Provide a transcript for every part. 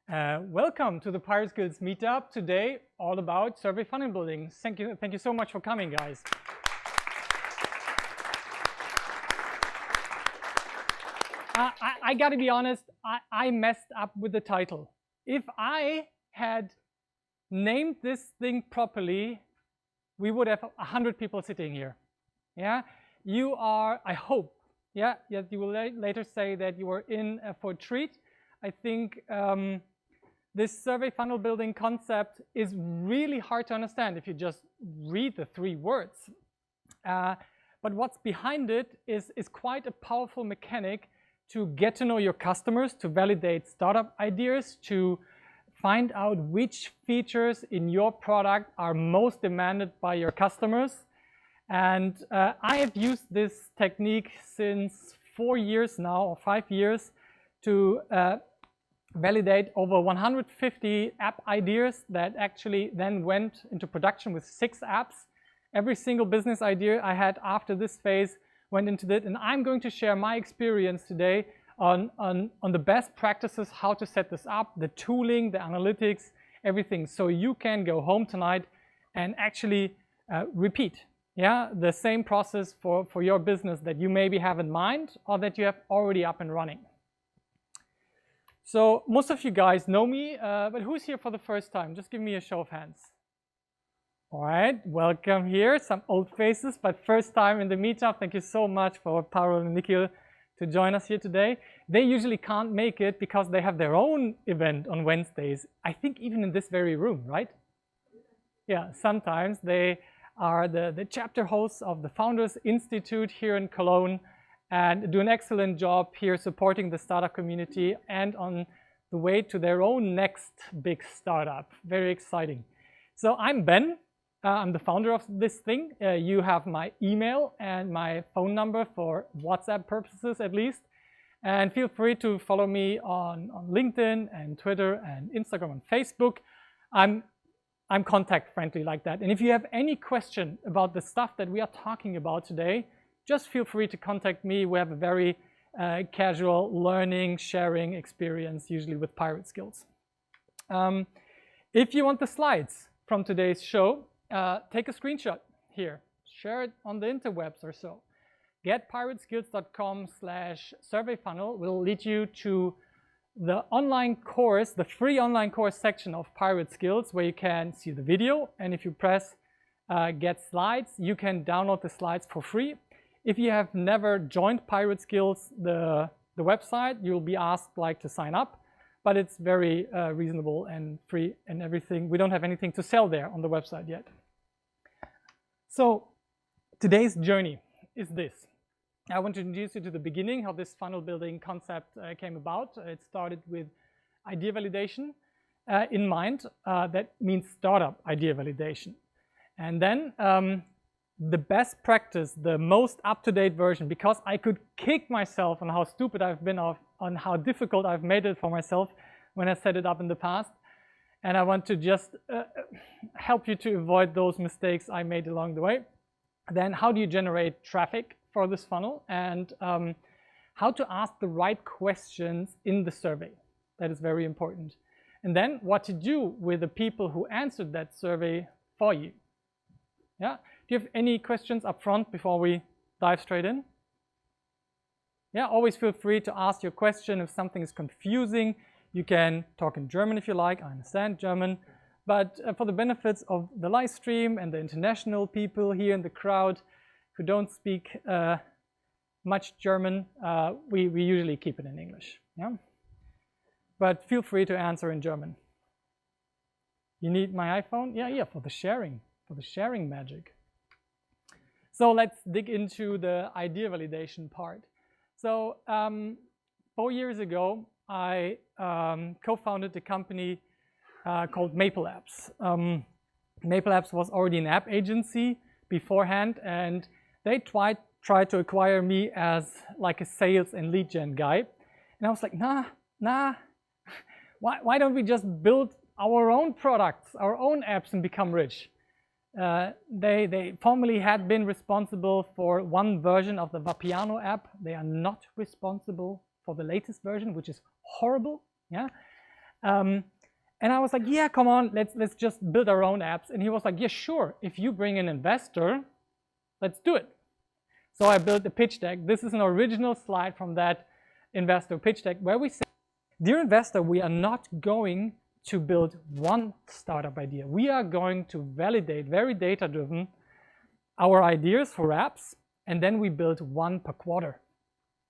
Welcome to the Pirate Skills Meetup. Today, all about survey funnel building. Thank you so much for coming, guys. I gotta be honest, I messed up with the title. If I had named this thing properly, we would have 100 people sitting here. Yeah, you are, I hope, yeah, you will later say that you are in for a treat. I think this survey funnel building concept is really hard to understand if you just read the 3 words. But what's behind it is quite a powerful mechanic to get to know your customers, to validate startup ideas, to find out which features in your product are most demanded by your customers. And I have used this technique since 4 years now, or 5 years, to validate over 150 app ideas that actually then went into production with 6 apps. Every single business idea I had after this phase went into it, and I'm going to share my experience today on the best practices, how to set this up, the tooling, the analytics, everything, so you can go home tonight and actually repeat the same process for your business that you maybe have in mind or that you have already up and running. So most of you guys know me, but who's here for the first time? Just give me a show of hands. All right, welcome here. Some old faces, but first time in the meetup. Thank you so much for Parul and Nikhil to join us here today. They usually can't make it because they have their own event on Wednesdays. I think even in this very room, right? Yeah, sometimes they are the chapter hosts of the Founders Institute here in Cologne and do an excellent job here supporting the startup community and on the way to their own next big startup. Very exciting. So I'm Ben. I'm the founder of this thing. You have my email and my phone number for WhatsApp purposes at least. And feel free to follow me on LinkedIn and Twitter and Instagram and Facebook. I'm contact friendly like that. And if you have any question about the stuff that we are talking about today, just feel free to contact me. We have a very casual learning, sharing experience, usually with Pirate Skills. If you want the slides from today's show, take a screenshot here, share it on the interwebs or so. getpirateskills.com/surveyfunnel will lead you to the online course, the free online course section of Pirate Skills, where you can see the video. And if you press get slides, you can download the slides for free. If you have never joined Pirate Skills, the website, you'll be asked to sign up. But it's very reasonable and free and everything. We don't have anything to sell there on the website yet. So today's journey is this. I want to introduce you to the beginning, how this funnel building concept came about. It started with idea validation in mind. That means startup idea validation. And then the best practice, the most up-to-date version, because I could kick myself on how stupid I've been on how difficult I've made it for myself when I set it up in the past. And I want to just help you to avoid those mistakes I made along the way. Then how do you generate traffic for this funnel, and how to ask the right questions in the survey. That is very important. And then what to do with the people who answered that survey for you. Yeah. Do you have any questions up front before we dive straight in? Yeah, always feel free to ask your question. If something is confusing, you can talk in German if you like. I understand German. But for the benefits of the live stream and the international people here in the crowd who don't speak much German, we usually keep it in English. Yeah? But feel free to answer in German. You need my iPhone? Yeah, for the sharing magic. So let's dig into the idea validation part. So 4 years ago, I co-founded a company called Maple Apps. Maple Apps was already an app agency beforehand, and they tried to acquire me as like a sales and lead gen guy. And I was like, nah, why don't we just build our own products, our own apps, and become rich? They formerly had been responsible for one version of the Vapiano app. They are not responsible for the latest version, which is horrible. Yeah. And I was like, yeah, come on, let's just build our own apps. And he was like, yeah, sure. If you bring an investor, let's do it. So I built the pitch deck. This is an original slide from that investor pitch deck where we say, dear investor, we are not going to build one startup idea. We are going to validate, very data-driven, our ideas for apps, and then we build one per quarter.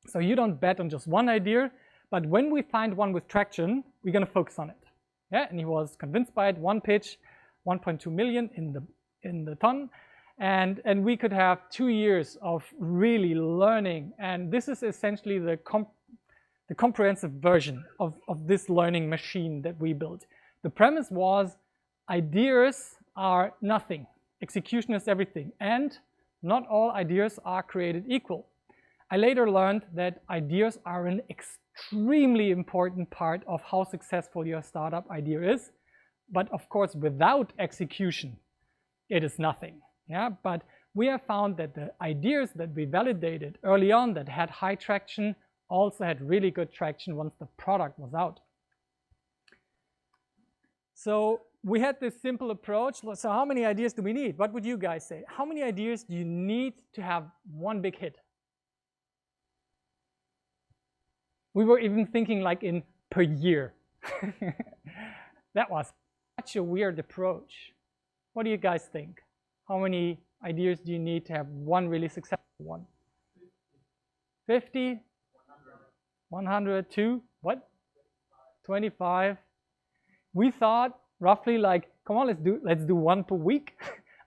So you don't bet on just one idea, but when we find one with traction, we're going to focus on it. Yeah, and he was convinced by it. One pitch, 1.2 million in the ton, and we could have 2 years of really learning. And this is essentially the comprehensive version of this learning machine that we built. The premise was ideas are nothing, execution is everything, and not all ideas are created equal. I later learned that ideas are an extremely important part of how successful your startup idea is, but of course without execution it is nothing. Yeah, but we have found that the ideas that we validated early on that had high traction also had really good traction once the product was out. So we had this simple approach. So how many ideas do we need? What would you guys say? How many ideas do you need to have one big hit? We were even thinking like in per year. That was such a weird approach. What do you guys think? How many ideas do you need to have one really successful one? 50? 100, 2, what? 25. We thought roughly like, come on, let's do one per week.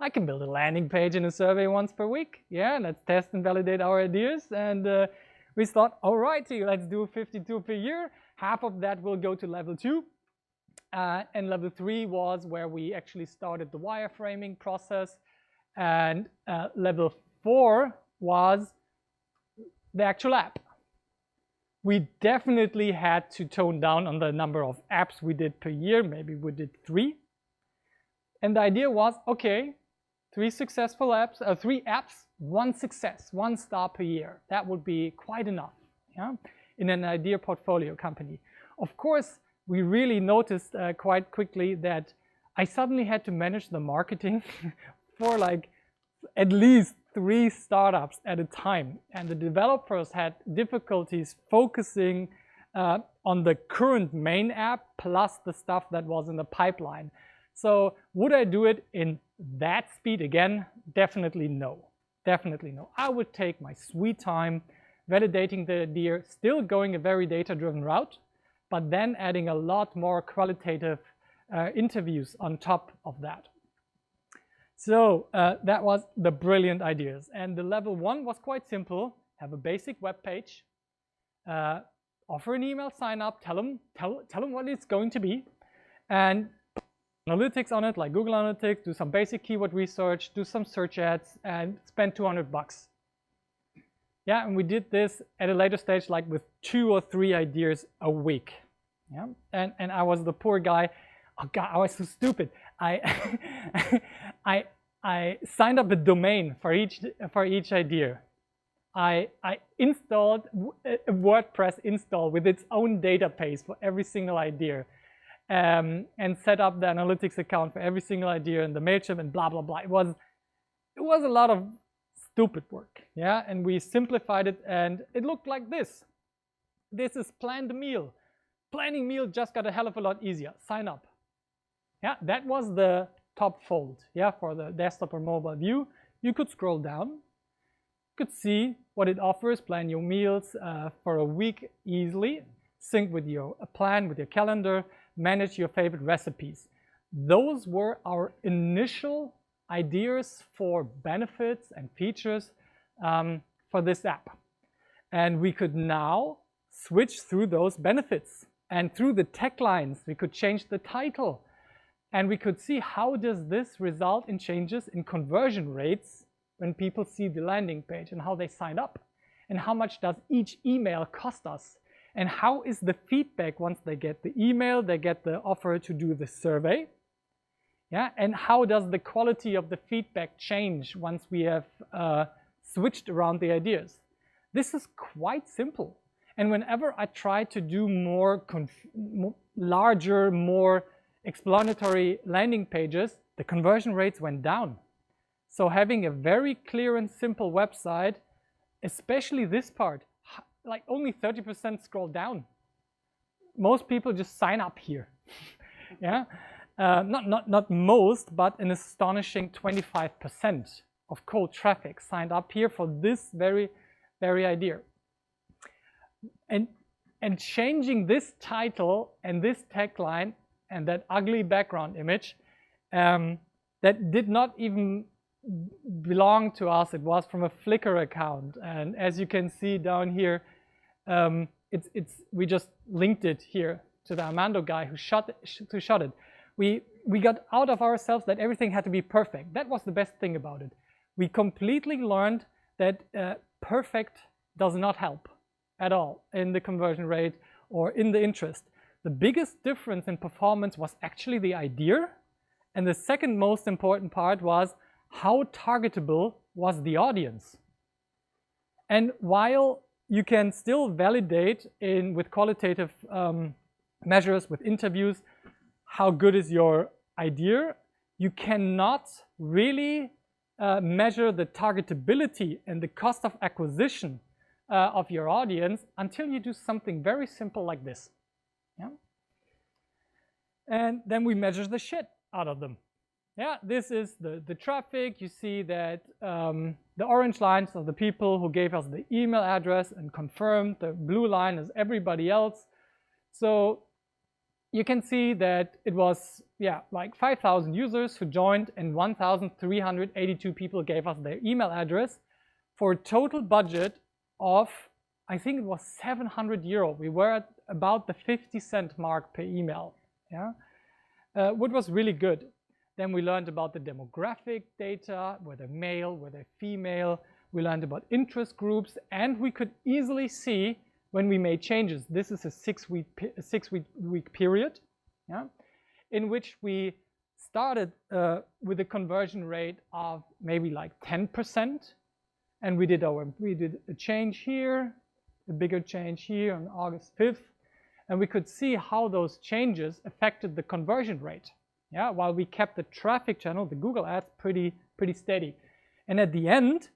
I can build a landing page and a survey once per week. Yeah, let's test and validate our ideas. And we thought, all righty, let's do 52 per year. Half of that will go to level 2. And level 3 was where we actually started the wireframing process. And level 4 was the actual app. We definitely had to tone down on the number of apps we did per year. Maybe we did 3. And the idea was, okay, 3 successful apps, 3 apps, 1 success, 1 star per year. That would be quite enough, yeah, in an idea portfolio company. Of course, we really noticed quite quickly that I suddenly had to manage the marketing for like at least 3 startups at a time, and the developers had difficulties focusing on the current main app plus the stuff that was in the pipeline. So would I do it in that speed again? Definitely no. Definitely no. I would take my sweet time validating the idea, still going a very data-driven route, but then adding a lot more qualitative interviews on top of that. So that was the brilliant ideas. And the level 1 was quite simple. Have a basic web page, offer an email sign up, tell them what it's going to be, and analytics on it, like Google Analytics, do some basic keyword research, do some search ads, and spend $200. Yeah, and we did this at a later stage, like with 2 or 3 ideas a week. Yeah, and I was the poor guy. Oh God, I was so stupid. I signed up a domain for each idea. I installed a WordPress install with its own database for every single idea, and set up the analytics account for every single idea and the MailChimp and blah blah blah. It was a lot of stupid work, yeah. And we simplified it, and it looked like this. This is Plan the Meal. Planning meal just got a hell of a lot easier. Sign up. Yeah, that was the top fold, yeah, for the desktop or mobile view. You could scroll down, you could see what it offers, plan your meals for a week easily, sync with your plan, with your calendar, manage your favorite recipes. Those were our initial ideas for benefits and features for this app. And we could now switch through those benefits. And through the tech lines, we could change the title. And we could see how does this result in changes in conversion rates when people see the landing page and how they sign up. And how much does each email cost us? And how is the feedback once they get the email, they get the offer to do the survey? Yeah, and how does the quality of the feedback change once we have switched around the ideas? This is quite simple. And whenever I tried to do more larger, more explanatory landing pages, the conversion rates went down. So having a very clear and simple website, especially this part, like only 30% scroll down. Most people just sign up here. Yeah, not most, but an astonishing 25% of cold traffic signed up here for this very idea. And changing this title and this tagline and that ugly background image that did not even belong to us. It was from a Flickr account, and as you can see down here, we just linked it here to the Armando guy who shot it. We got out of ourselves that everything had to be perfect. That was the best thing about it. We completely learned that perfect does not help at all in the conversion rate or in the interest. The biggest difference in performance was actually the idea, and the second most important part was how targetable was the audience. And while you can still validate with qualitative measures, with interviews, how good is your idea, you cannot really measure the targetability and the cost of acquisition of your audience until you do something very simple like this. Yeah? And then we measure the shit out of them. Yeah, this is the traffic. You see that the orange lines are the people who gave us the email address and confirmed. The blue line is everybody else. So you can see that it was, yeah, like 5,000 users who joined and 1,382 people gave us their email address for a total budget of, I think it was €700. We were at about the 50-cent mark per email. Yeah, what was really good. Then we learned about the demographic data, whether male, whether female. We learned about interest groups, and we could easily see when we made changes. This is a six-week period, yeah, in which we started with a conversion rate of maybe like 10%, and we did a change here, a bigger change here on August 5th, and we could see how those changes affected the conversion rate. Yeah, while we kept the traffic channel, the Google ads, pretty steady. And at the end,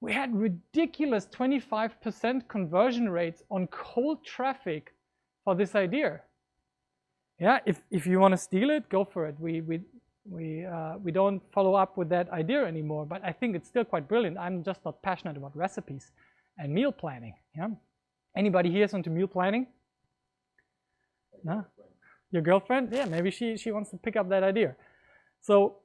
we had ridiculous 25% conversion rates on cold traffic for this idea. Yeah, if you want to steal it, go for it. We don't follow up with that idea anymore, but I think it's still quite brilliant. I'm just not passionate about recipes and meal planning. Yeah, anybody here is into meal planning? No? Your girlfriend? Yeah, maybe she wants to pick up that idea. So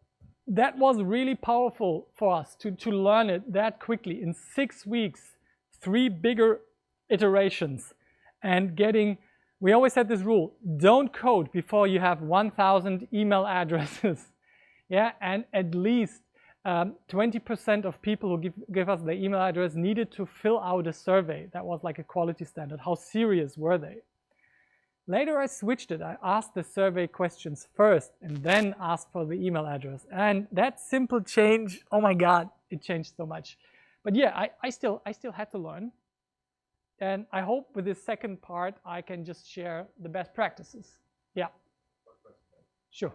that was really powerful for us to learn it that quickly in 6 weeks, 3 bigger iterations, and we always had this rule: don't code before you have 1,000 email addresses. Yeah, and at least 20% of people who give us their email address needed to fill out a survey. That was like a quality standard. How serious were they? Later I switched it. I asked the survey questions first and then asked for the email address. And that simple change, oh my God, it changed so much. But yeah, I still had to learn. And I hope with this second part, I can just share the best practices. Yeah. Sure.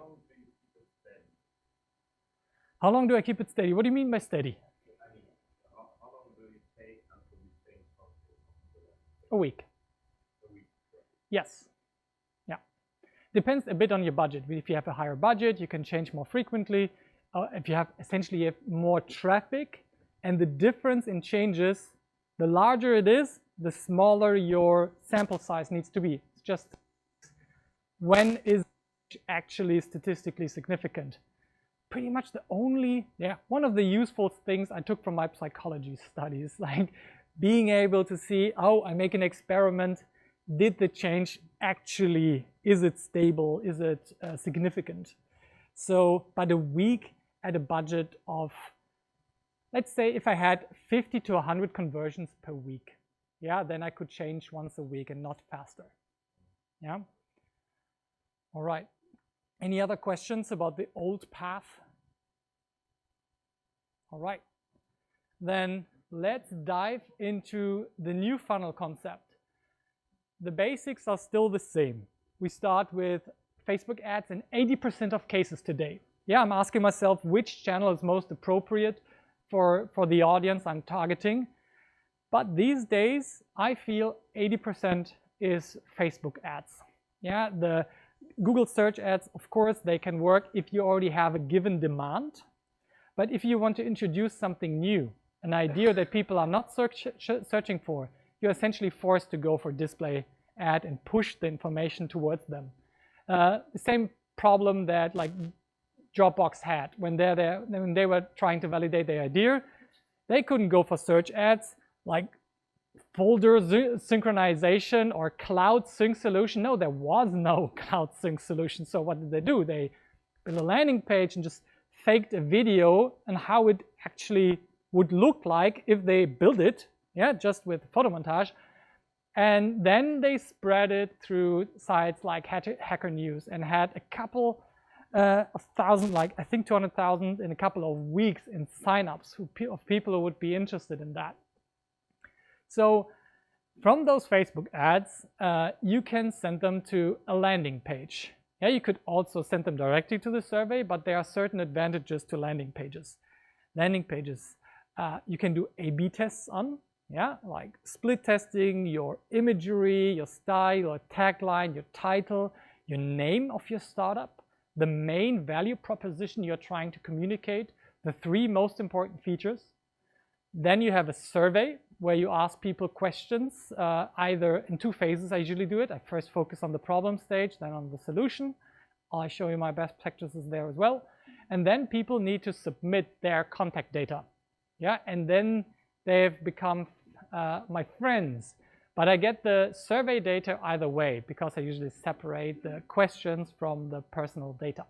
How long do I keep it steady? What do you mean by steady? How long will it take until you change something? A week. A week. Yes. Depends a bit on your budget. If you have a higher budget, you can change more frequently. If you have essentially more traffic, and the difference in changes, the larger it is, the smaller your sample size needs to be. It's just when is actually statistically significant. Pretty much the only, one of the useful things I took from my psychology studies, like being able to see, oh, I make an experiment. Did the change actually, is it stable? Is it significant? So, but a week at a budget of, let's say if I had 50 to 100 conversions per week, yeah, then I could change once a week and not faster. Yeah. All right. Any other questions about the old path? All right. Then let's dive into the new funnel concept. the basics are still the same. We start with Facebook ads in 80% of cases today. Yeah, I'm asking myself which channel is most appropriate for the audience I'm targeting. But these days, I feel 80% is Facebook ads. Yeah, the Google search ads, of course, they can work if you already have a given demand. But if you want to introduce something new, an idea that people are not searching for, you're essentially forced to go for display ad and push the information towards them. The same problem that like Dropbox had when they were trying to validate their idea. They couldn't go for search ads like folder synchronization or cloud sync solution. No, there was no cloud sync solution. So what did they do? They built a landing page and just faked a video and how it actually would look like if they built it, yeah, just with photo montage. And then they spread it through sites like Hacker News and had a couple of thousand, like I think 200,000 in a couple of weeks in signups of people who would be interested in that. So from those Facebook ads, you can send them to a landing page. Yeah, you could also send them directly to the survey, but there are certain advantages to landing pages. Landing pages, you can do A/B tests on, yeah, like split testing your imagery, your style, your tagline, your title, your name of your startup, the main value proposition you're trying to communicate, the 3 most important features. Then you have a survey where you ask people questions, either in 2 phases. I usually do it. I first focus on the problem stage, then on the solution. I'll show you my best practices there as well. And then people need to submit their contact data. Yeah, and then they've become my friends. But I get the survey data either way because I usually separate the questions from the personal data.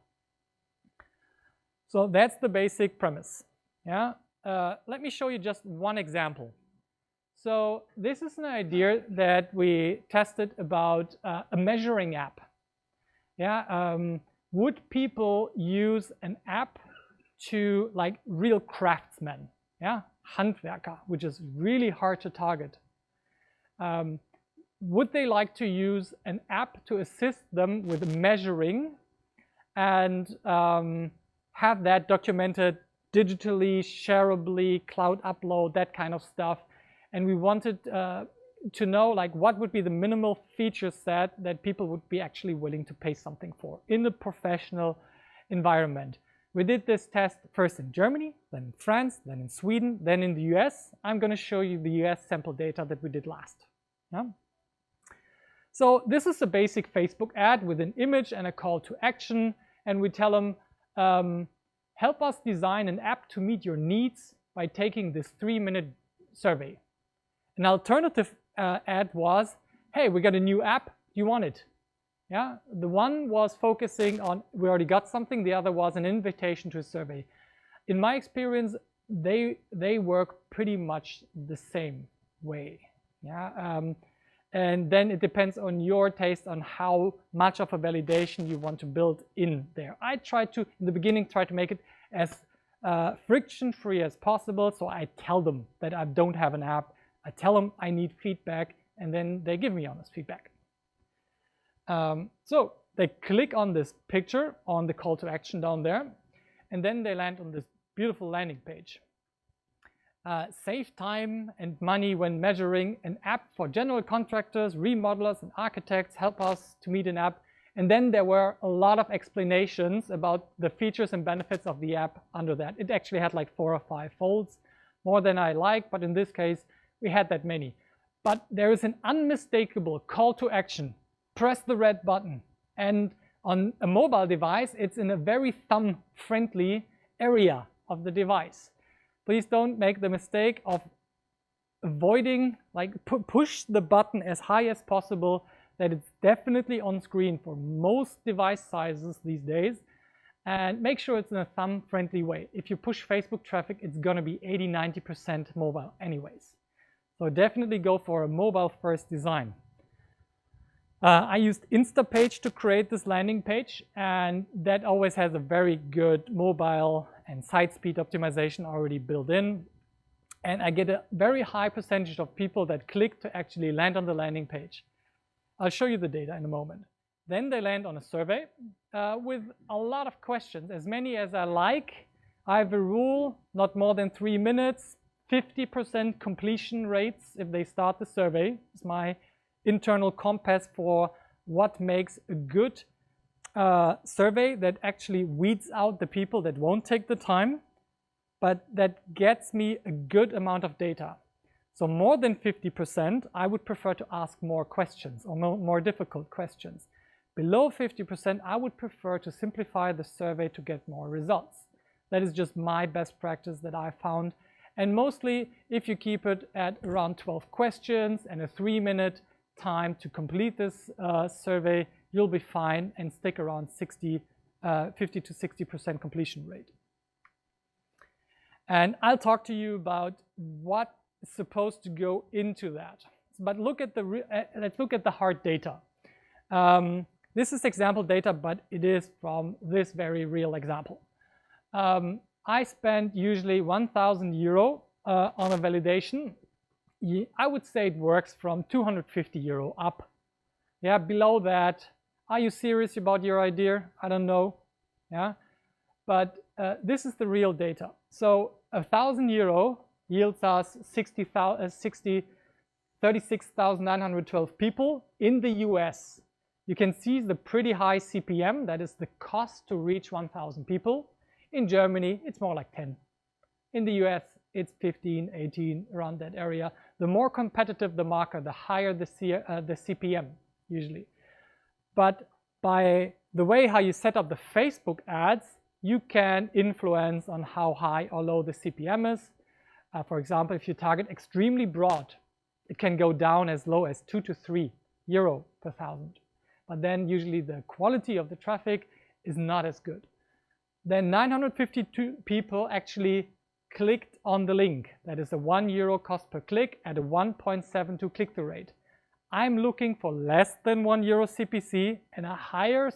So that's the basic premise. Yeah. Let me show you just one example. So this is an idea that we tested about a measuring app. Yeah, would people use an app to like real craftsmen? Yeah, Handwerker, which is really hard to target. Would they like to use an app to assist them with measuring and have that documented digitally, shareably, cloud upload, that kind of stuff? And we wanted to know like what would be the minimal feature set that people would be actually willing to pay something for in a professional environment. We did this test first in Germany, then in France, then in Sweden, then in the US. I'm going to show you the US sample data that we did last. Yeah? So this is a basic Facebook ad with an image and a call to action. And we tell them, help us design an app to meet your needs by taking this 3-minute survey. An alternative ad was, hey, we got a new app, do you want it? Yeah, the one was focusing on, we already got something, the other was an invitation to a survey. In my experience, they work pretty much the same way. Yeah, and then it depends on your taste on how much of a validation you want to build in there. I tried to, in the beginning, try to make it as friction-free as possible. So I tell them that I don't have an app. I tell them I need feedback, and then they give me honest feedback. So they click on this picture on the call to action down there, and then they land on this beautiful landing page. Save time and money when measuring, an app for general contractors, remodelers, and architects. Help us to meet an app. And then there were a lot of explanations about the features and benefits of the app under that. It actually had like 4 or 5 folds, more than I like, but in this case, we had that many. But there is an unmistakable call to action. Press the red button. And on a mobile device, it's in a very thumb-friendly area of the device. Please don't make the mistake of avoiding, like push the button as high as possible, that it's definitely on screen for most device sizes these days, and make sure it's in a thumb-friendly way. If you push Facebook traffic, it's gonna be 80–90% mobile anyways. So definitely go for a mobile-first design. I used Instapage to create this landing page, and that always has a very good mobile and site speed optimization already built in. And I get a very high percentage of people that click to actually land on the landing page. I'll show you the data in a moment. Then they land on a survey with a lot of questions, as many as I like. I have a rule, not more than 3 minutes, 50% completion rates if they start the survey. It's my internal compass for what makes a good survey that actually weeds out the people that won't take the time, but that gets me a good amount of data. So more than 50%, I would prefer to ask more questions or more difficult questions. Below 50%, I would prefer to simplify the survey to get more results. That is just my best practice that I found. And mostly, if you keep it at around 12 questions and a 3-minute time to complete this survey, you'll be fine and stick around 50 to 60% completion rate. And I'll talk to you about what is supposed to go into that. But look at let's look at the hard data. This is example data, but it is from this very real example. I spend usually 1,000 euro on a validation. I would say it works from 250 euro up. Yeah, below that, are you serious about your idea? I don't know. Yeah, but this is the real data. So 1,000 euro yields us 36,912 people in the US. You can see the pretty high CPM, that is the cost to reach 1,000 people. In Germany, it's more like 10. In the US, it's 15, 18, around that area. The more competitive the market, the higher the CPM, usually. But by the way how you set up the Facebook ads, you can influence on how high or low the CPM is. For example, if you target extremely broad, it can go down as low as 2 to 3 euro per 1,000. But then usually the quality of the traffic is not as good. Then 952 people actually clicked on the link. That is a 1 euro cost per click at a 1.72 click-through rate. I'm looking for less than 1 euro CPC and a higher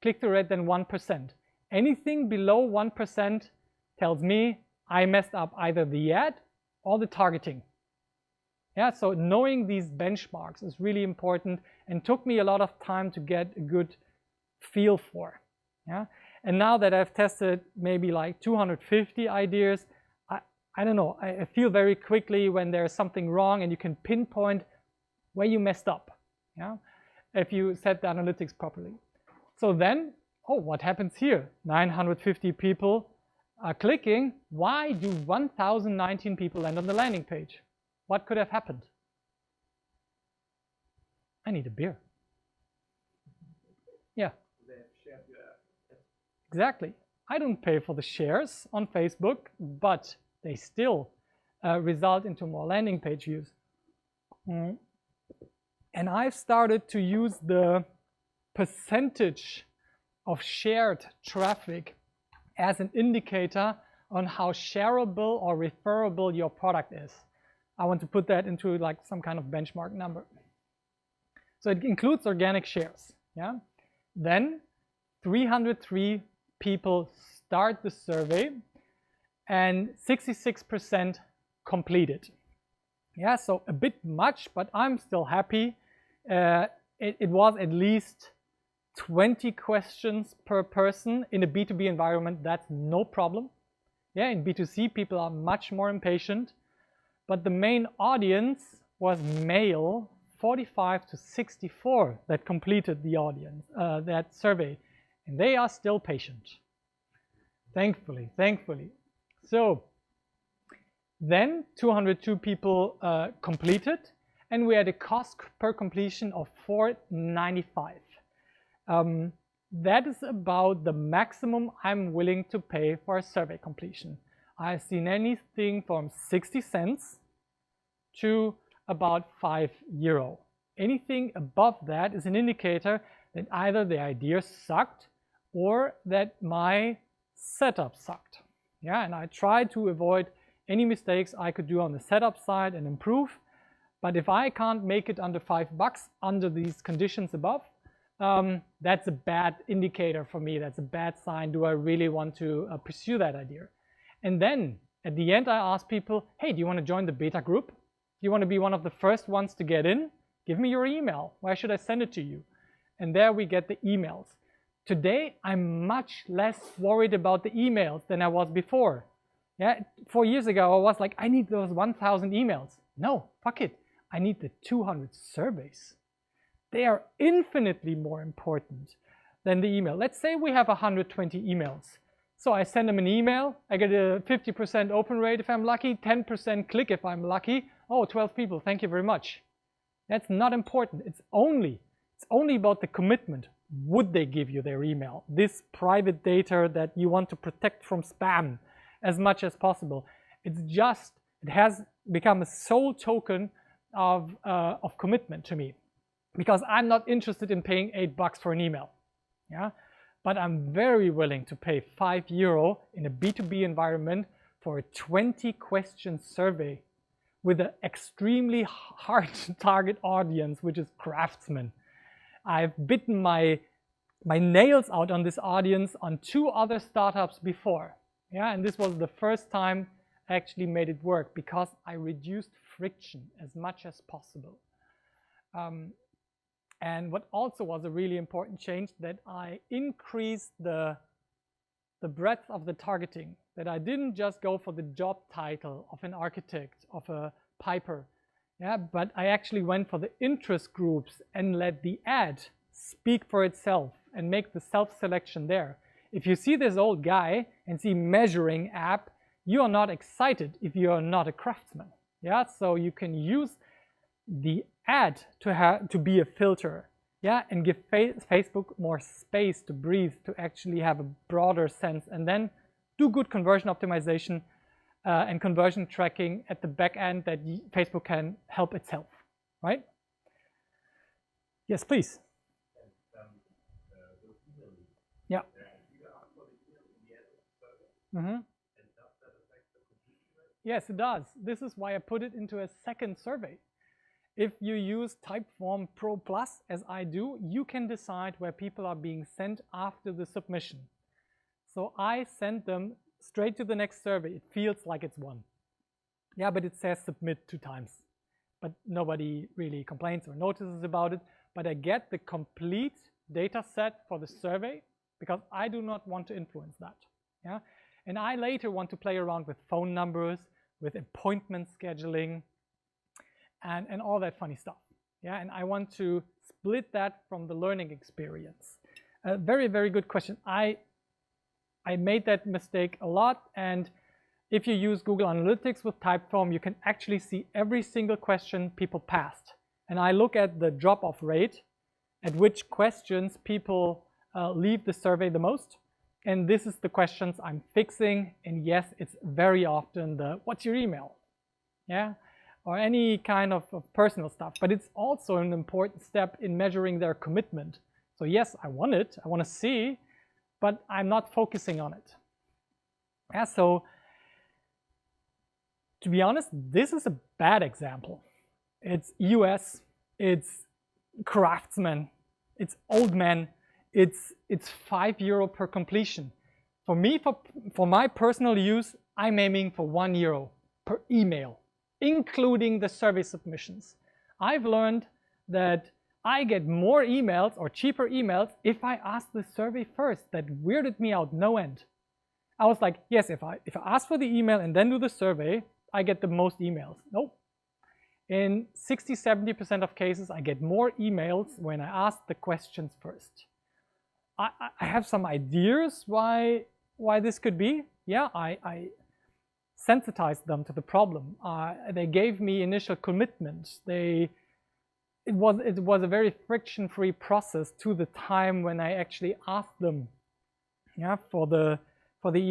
click-through rate than 1%. Anything below 1% tells me I messed up either the ad or the targeting. Yeah, so knowing these benchmarks is really important and took me a lot of time to get a good feel for. Yeah, and now that I've tested maybe like 250 ideas, I don't know, I feel very quickly when there's something wrong and you can pinpoint where you messed up, yeah, if you set the analytics properly. So then, oh, what happens here? 950 people are clicking. Why do 1,019 people land on the landing page? What could have happened? I need a beer. Yeah. Exactly. I don't pay for the shares on Facebook, but they still result into more landing page views. And I've started to use the percentage of shared traffic as an indicator on how shareable or referable your product is. I want to put that into like some kind of benchmark number. So it includes organic shares. Yeah. Then 303 people start the survey and 66% completed. Yeah, so a bit much, but I'm still happy. It was at least 20 questions per person. In a B2B environment, that's no problem. Yeah, in B2C, people are much more impatient. But the main audience was male, 45 to 64, that completed the audience, that survey. And they are still patient. Thankfully. So then 202 people completed, and we had a cost per completion of 495. That is about the maximum I'm willing to pay for a survey completion. I've seen anything from 60 cents to about 5 euro. Anything above that is an indicator that either the idea sucked or that my setup sucked. Yeah, and I tried to avoid any mistakes I could do on the setup side and improve. But if I can't make it under $5 under these conditions above, that's a bad indicator for me. That's a bad sign. Do I really want to pursue that idea? And then at the end, I ask people, hey, do you want to join the beta group? Do you want to be one of the first ones to get in? Give me your email. Why should I send it to you? And there we get the emails. Today, I'm much less worried about the emails than I was before. Yeah, 4 years ago, I was like, I need those 1,000 emails. No, fuck it. I need the 200 surveys. They are infinitely more important than the email. Let's say we have 120 emails. So I send them an email. I get a 50% open rate if I'm lucky, 10% click if I'm lucky. Oh, 12 people, thank you very much. That's not important. It's only about the commitment. Would they give you their email? This private data that you want to protect from spam as much as possible. It has become a sole token of commitment to me, because I'm not interested in paying $8 for an email. Yeah, but I'm very willing to pay €5 in a B2B environment for a 20-question survey with an extremely hard target audience, which is craftsmen. I've bitten my nails out on this audience on 2 other startups before. Yeah, and this was the first time I actually made it work, because I reduced friction as much as possible. And what also was a really important change, that I increased the breadth of the targeting, that I didn't just go for the job title of an architect, of a piper, yeah, but I actually went for the interest groups and let the ad speak for itself and make the self-selection there. If you see this old guy and see measuring app, you are not excited if you are not a craftsman. Yeah, so you can use the ad to be a filter, yeah, and give Facebook more space to breathe, to actually have a broader sense, and then do good conversion optimization and conversion tracking at the back end that Facebook can help itself, right? Yes, please. Yeah. Mm-hmm. Yes, it does. This is why I put it into a second survey. If you use Typeform Pro Plus, as I do, you can decide where people are being sent after the submission. So I send them straight to the next survey. It feels like it's one. Yeah, but it says submit 2 times. But nobody really complains or notices about it. But I get the complete data set for the survey, because I do not want to influence that. Yeah, and I later want to play around with phone numbers, with appointment scheduling, and all that funny stuff. Yeah, and I want to split that from the learning experience. Very, very good question. I made that mistake a lot, and if you use Google Analytics with Typeform, you can actually see every single question people passed. And I look at the drop-off rate, at which questions people leave the survey the most. And this is the questions I'm fixing. And yes, it's very often the what's your email? Yeah, or any kind of personal stuff. But it's also an important step in measuring their commitment. So yes, I want it, I want to see, but I'm not focusing on it. Yeah, so to be honest, this is a bad example. It's US, it's craftsmen, it's old men, it's €5 per completion. For me, for my personal use, I'm aiming for €1 per email, including the survey submissions. I've learned that I get more emails or cheaper emails if I ask the survey first. That weirded me out no end. I was like, yes, if I ask for the email and then do the survey, I get the most emails. Nope. In 60–70% of cases, I get more emails when I ask the questions first. I have some ideas why this could be. Yeah, I sensitized them to the problem. They gave me initial commitments. It was a very friction-free process to the time when I actually asked them, yeah, for the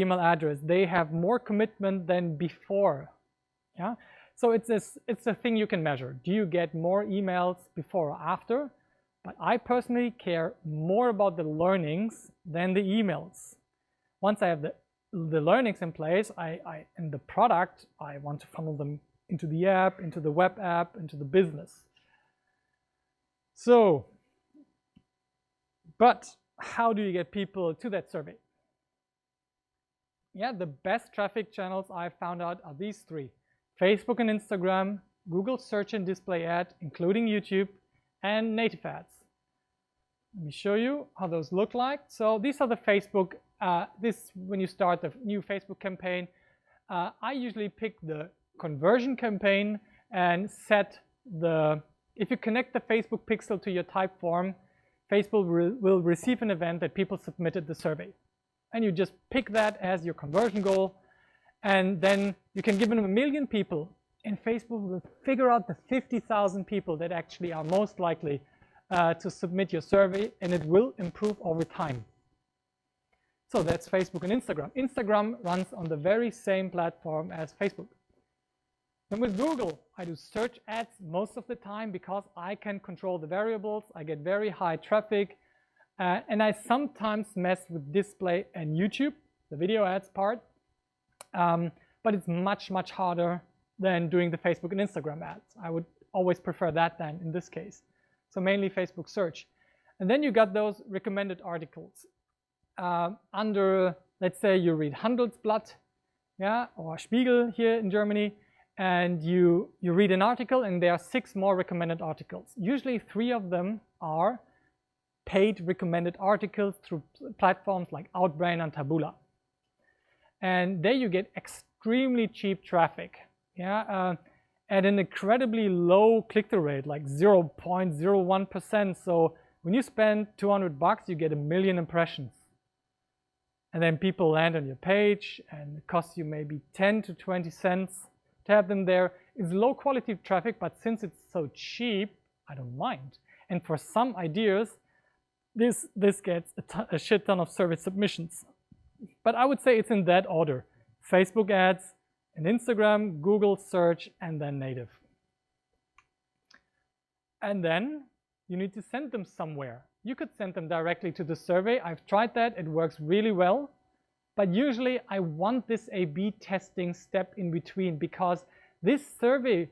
email address. They have more commitment than before. Yeah, so it's a thing you can measure. Do you get more emails before or after? But I personally care more about the learnings than the emails. Once I have the learnings in place, in the product, I want to funnel them into the app, into the web app, into the business. So, but how do you get people to that survey? Yeah, the best traffic channels I found out are these 3. Facebook and Instagram, Google search and display ad, including YouTube, and native ads. Let me show you how those look like. So these are the Facebook, when you start a new Facebook campaign, I usually pick the conversion campaign and set if you connect the Facebook pixel to your Typeform, Facebook will receive an event that people submitted the survey. And you just pick that as your conversion goal, and then you can give them 1 million people, and Facebook will figure out the 50,000 people that actually are most likely to submit your survey, and it will improve over time. So that's Facebook and Instagram. Instagram runs on the very same platform as Facebook. And with Google, I do search ads most of the time because I can control the variables. I get very high traffic, and I sometimes mess with display and YouTube, the video ads part, but it's much, much harder than doing the Facebook and Instagram ads. I would always prefer that then in this case. So mainly Facebook search. And then you got those recommended articles. Under, let's say you read Handelsblatt, yeah, or Spiegel here in Germany, and you read an article, and there are 6 more recommended articles. Usually 3 of them are paid recommended articles through platforms like Outbrain and Taboola. And there you get extremely cheap traffic, yeah, at an incredibly low click-through rate, like 0.01%. So when you spend $200, you get 1 million impressions. And then people land on your page, and it costs you maybe 10 to 20 cents to have them there. It's low quality traffic, but since it's so cheap, I don't mind. And for some ideas, this gets a shit ton of survey submissions. But I would say it's in that order: Facebook ads, and Instagram, Google search, and then native. And then you need to send them somewhere. You could send them directly to the survey. I've tried that. It works really well. But usually I want this A/B testing step in between, because this survey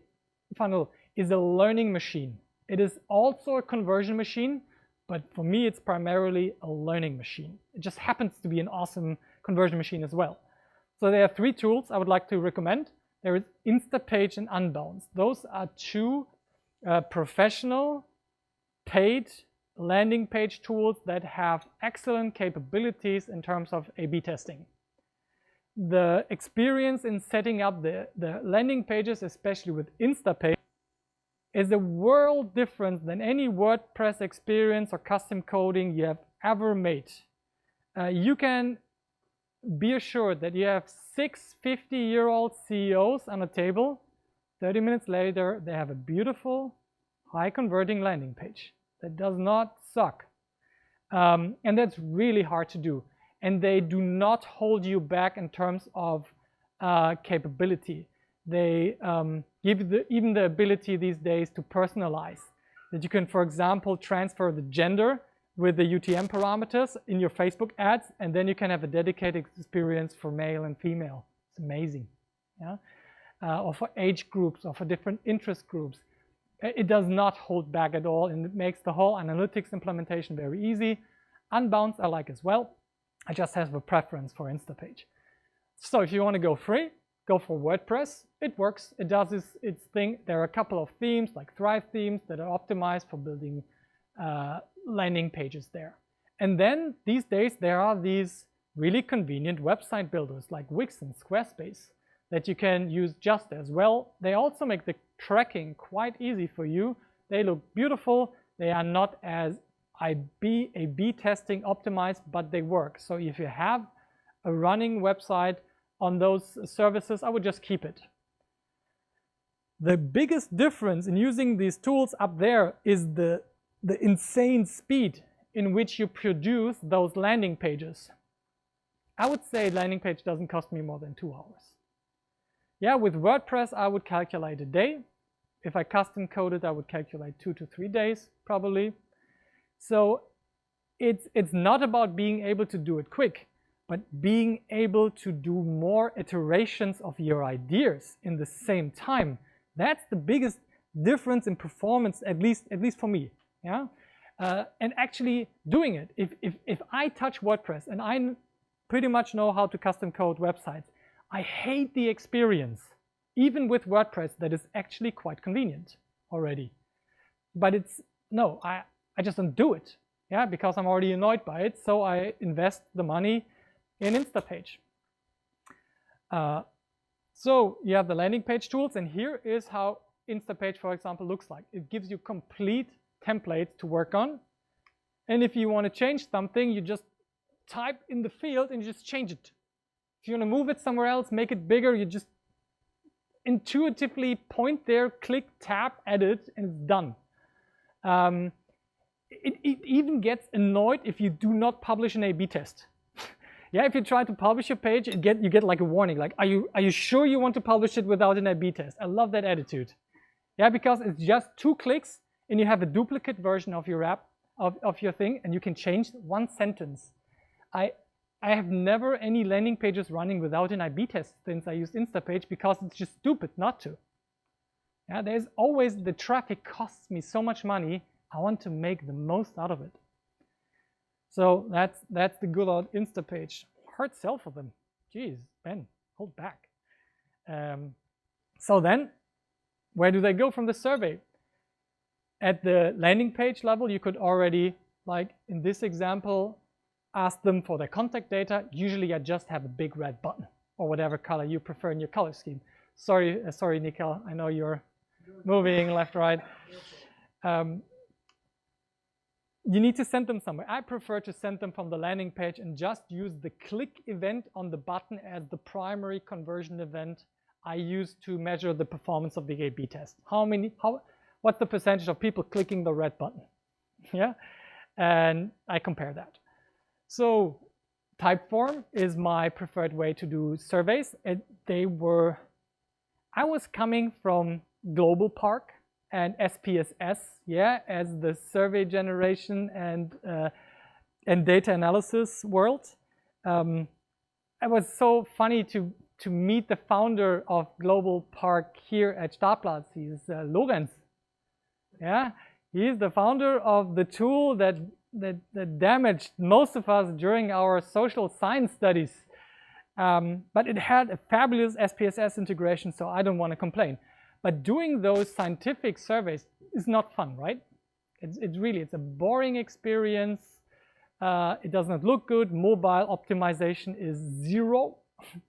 funnel is a learning machine. It is also a conversion machine, but for me it's primarily a learning machine. It just happens to be an awesome conversion machine as well. So there are 3 tools I would like to recommend. There is Instapage and Unbounce. Those are 2 professional paid landing page tools that have excellent capabilities in terms of A/B testing. The experience in setting up the landing pages, especially with Instapage, is a world different than any WordPress experience or custom coding you have ever made. You can be assured that you have 6 50-year-old CEOs on a table. 30 minutes later, they have a beautiful, high-converting landing page that does not suck. And that's really hard to do. And they do not hold you back in terms of capability. They give even the ability these days to personalize. That you can, for example, transfer the gender with the UTM parameters in your Facebook ads, and then you can have a dedicated experience for male and female. It's amazing. Yeah? Or for age groups, or for different interest groups. It does not hold back at all, and it makes the whole analytics implementation very easy. Unbounce I like as well. I just have a preference for Instapage. So if you want to go free, go for WordPress. It works. It does its thing. There are a couple of themes, like Thrive themes, that are optimized for building landing pages there. And then these days there are these really convenient website builders like Wix and Squarespace that you can use just as well. They also make the tracking quite easy for you. They look beautiful. They are not as A/B testing optimized, but they work. So if you have a running website on those services, I would just keep it. The biggest difference in using these tools up there is the insane speed in which you produce those landing pages. I would say landing page doesn't cost me more than 2 hours. Yeah, with WordPress, I would calculate a day. If I custom code it, I would calculate 2 to 3 days, probably. So it's not about being able to do it quick, but being able to do more iterations of your ideas in the same time. That's the biggest difference in performance, at least for me. Yeah, and actually doing it. If I touch WordPress and I pretty much know how to custom code websites, I hate the experience, even with WordPress, that is actually quite convenient already. But no, I just don't do it, yeah, because I'm already annoyed by it. So I invest the money in Instapage. So you have the landing page tools, and here is how Instapage, for example, looks like. It gives you complete templates to work on. And if you want to change something, you just type in the field and you just change it. If you want to move it somewhere else, make it bigger, you just intuitively point there, click, tap, edit, and it's done. It even gets annoyed if you do not publish an A/B test. Yeah, if you try to publish your page, you get like a warning, like, are you sure you want to publish it without an A/B test? I love that attitude. Yeah, because it's just 2 clicks and you have a duplicate version of your app, of your thing, and you can change 1 sentence. I have never any landing pages running without an A/B test since I used Instapage, because it's just stupid not to. Yeah, there's always, the traffic costs me so much money. I want to make the most out of it. So that's the good old Instapage. Hard sell for them. Jeez, Ben, hold back. So then, where do they go from the survey? At the landing page level, you could already, like in this example, ask them for their contact data. Usually I just have a big red button, or whatever color you prefer in your color scheme. Sorry, Nikhil, I know you're moving left, right. You need to send them somewhere. I prefer to send them from the landing page and just use the click event on the button as the primary conversion event I use to measure the performance of the A/B test. What's the percentage of people clicking the red button? Yeah, and I compare that. So Typeform is my preferred way to do surveys. I was coming from Global Park and SPSS, yeah, as the survey generation and data analysis world. It was so funny to meet the founder of Global Park here at Startplatz. He's Lorenz. Yeah, he's the founder of the tool that damaged most of us during our social science studies. But it had a fabulous SPSS integration, so I don't want to complain. But doing those scientific surveys is not fun, right? It's a boring experience. It does not look good. Mobile optimization is 0.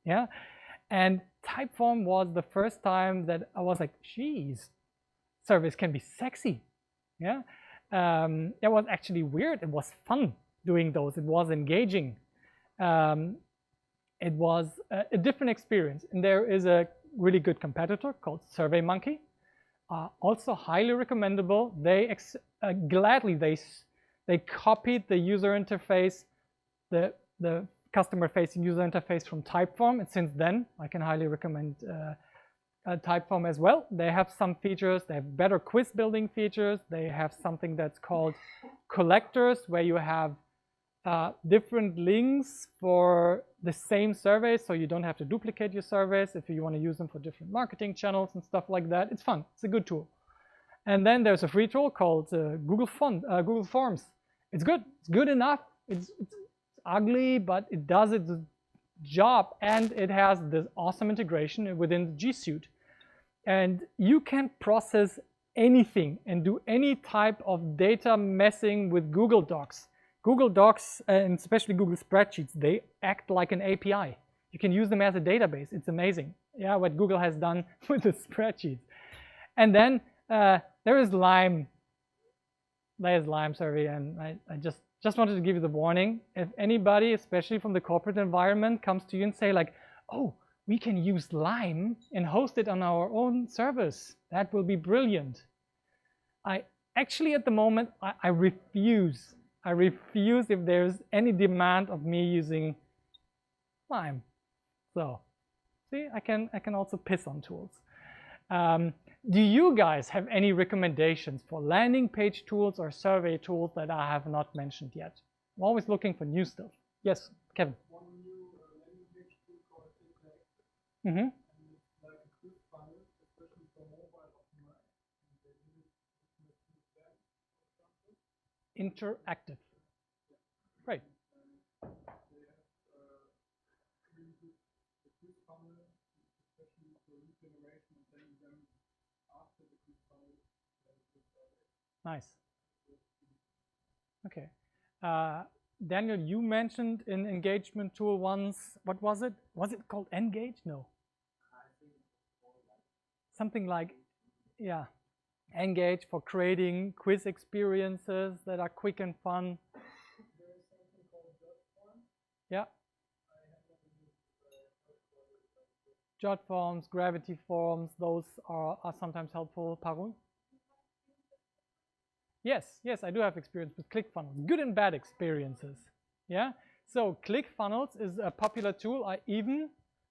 Yeah, and Typeform was the first time that I was like, geez, surveys can be sexy. Yeah, it was actually weird. It was fun doing those. It was engaging. It was a different experience. And there is a really good competitor called Surveymonkey, also highly recommendable. They gladly they copied the user interface, the customer-facing user interface from Typeform, and since then I can highly recommend Typeform as well. They have some features. They have better quiz building features. They have something that's called collectors, where you have different links for the same survey, so you don't have to duplicate your surveys if you want to use them for different marketing channels and stuff like that. It's fun. It's a good tool. And then there's a free tool called Google Forms. It's good. It's good enough. It's ugly, but it does its job, and it has this awesome integration within the G Suite. And you can process anything and do any type of data messing with Google Docs. Google Docs, and especially Google Spreadsheets, they act like an API. You can use them as a database. It's amazing, yeah, what Google has done with the spreadsheets. And then there is Lime. There's Lime Survey, and I just wanted to give you the warning. If anybody, especially from the corporate environment, comes to you and say like, oh, we can use Lime and host it on our own service, that will be brilliant. I actually, at the moment, I refuse. I refuse if there's any demand of me using Lime. So, see, I can also piss on tools. Do you guys have any recommendations for landing page tools or survey tools that I have not mentioned yet? I'm always looking for new stuff. Yes, Kevin. One new landing page tool called Interactive. Mm-hmm. And it's like a quick funnel, especially for mobile optimized. And they did it with them, for example. Interactive. Right. They have really good the quick funnel, especially for lead generation, and then after the quick funnel, Nice. Okay. Daniel, you mentioned an engagement tool once. What was it? Was it called Engage? No. Something like, yeah, Engage for creating quiz experiences that are quick and fun. There is something called Typeform. Yeah. I have never used Jot forms, gravity forms, those are sometimes helpful. Parul? Yes, I do have experience with ClickFunnels, good and bad experiences. Yeah, so ClickFunnels is a popular tool. I even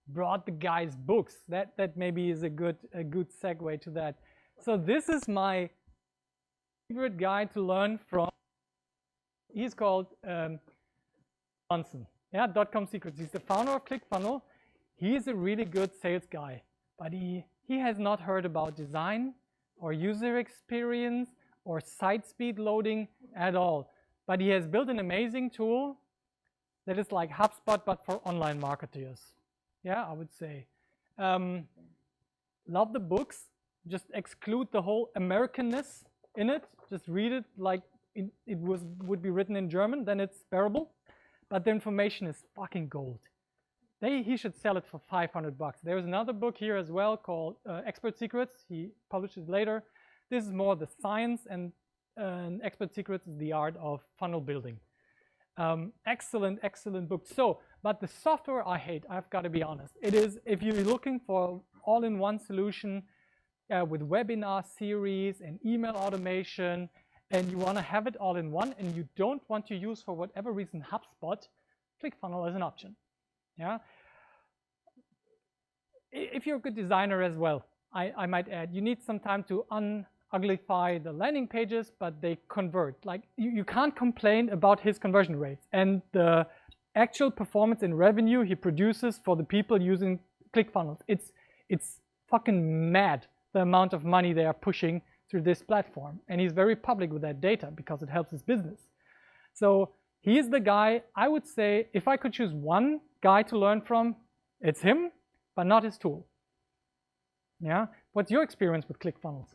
brought the guy's books. That maybe is a good segue to that. So this is my favorite guy to learn from. He's called Johnson. Yeah, .com Secrets. He's the founder of ClickFunnels. He's a really good sales guy, but he has not heard about design or user experience or site speed loading at all. But he has built an amazing tool that is like HubSpot, but for online marketers. Yeah, I would say. Love the books. Just exclude the whole Americanness in it. Just read it like it would be written in German, then it's bearable. But the information is fucking gold. He should sell it for $500. There's another book here as well called Expert Secrets. He published it later. This is more the science, and Expert Secrets is the art of funnel building. Excellent book. So, but the software I hate, I've got to be honest. It is, if you're looking for all-in-one solution with webinar series and email automation, and you want to have it all in one, and you don't want to use, for whatever reason, HubSpot, ClickFunnels is an option. Yeah. If you're a good designer as well, I might add, you need some time to unuglify the landing pages, but they convert. Like you can't complain about his conversion rates and the actual performance in revenue he produces for the people using ClickFunnels. It's fucking mad the amount of money they are pushing through this platform, and he's very public with that data because it helps his business. So he is the guy. I would say if I could choose one guy to learn from, it's him, but not his tool. Yeah. What's your experience with ClickFunnels?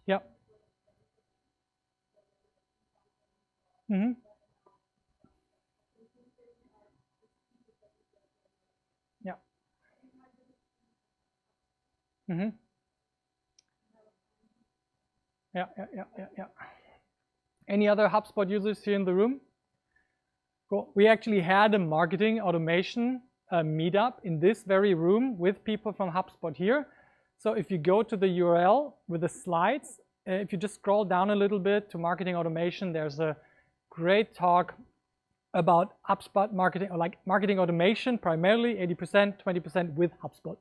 Yeah. Mm-hmm. Yeah. Mm-hmm. Yeah. Any other HubSpot users here in the room? Cool. We actually had a marketing automation meetup in this very room with people from HubSpot here. So if you go to the URL with the slides, if you just scroll down a little bit to marketing automation, there's a great talk about HubSpot marketing, or like marketing automation, primarily 80%, 20% with HubSpot.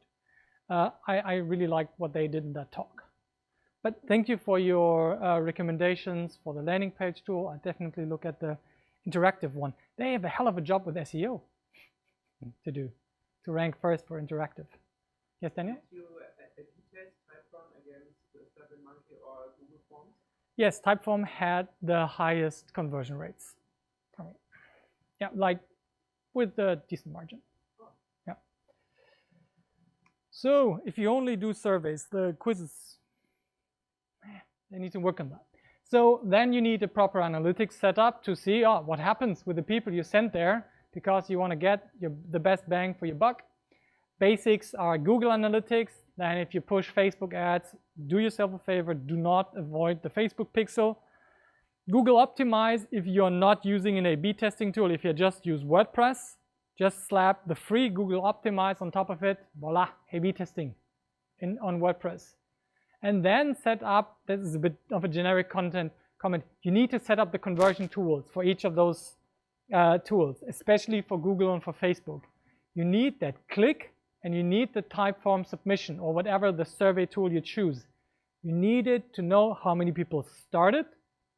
I really liked what they did in that talk. But thank you for your recommendations for the landing page tool. I definitely look at the interactive one. They have a hell of a job with SEO to do, to rank first for interactive. Yes, Daniel? Did you test Typeform against Surveymonkey or Google Forms? Yes, Typeform had the highest conversion rates. Yeah, like with a decent margin. Yeah. So if you only do surveys, the quizzes, they need to work on that. So then you need a proper analytics setup to see what happens with the people you send there, because you want to get the best bang for your buck. Basics are Google Analytics. Then if you push Facebook ads, do yourself a favor, do not avoid the Facebook pixel. Google Optimize, if you're not using an A/B testing tool, if you just use WordPress, just slap the free Google Optimize on top of it. Voila, A/B testing on WordPress. And then set up, this is a bit of a generic comment, you need to set up the conversion tools for each of those tools, especially for Google and for Facebook. You need that click, and you need the Typeform submission, or whatever the survey tool you choose. You need it to know how many people started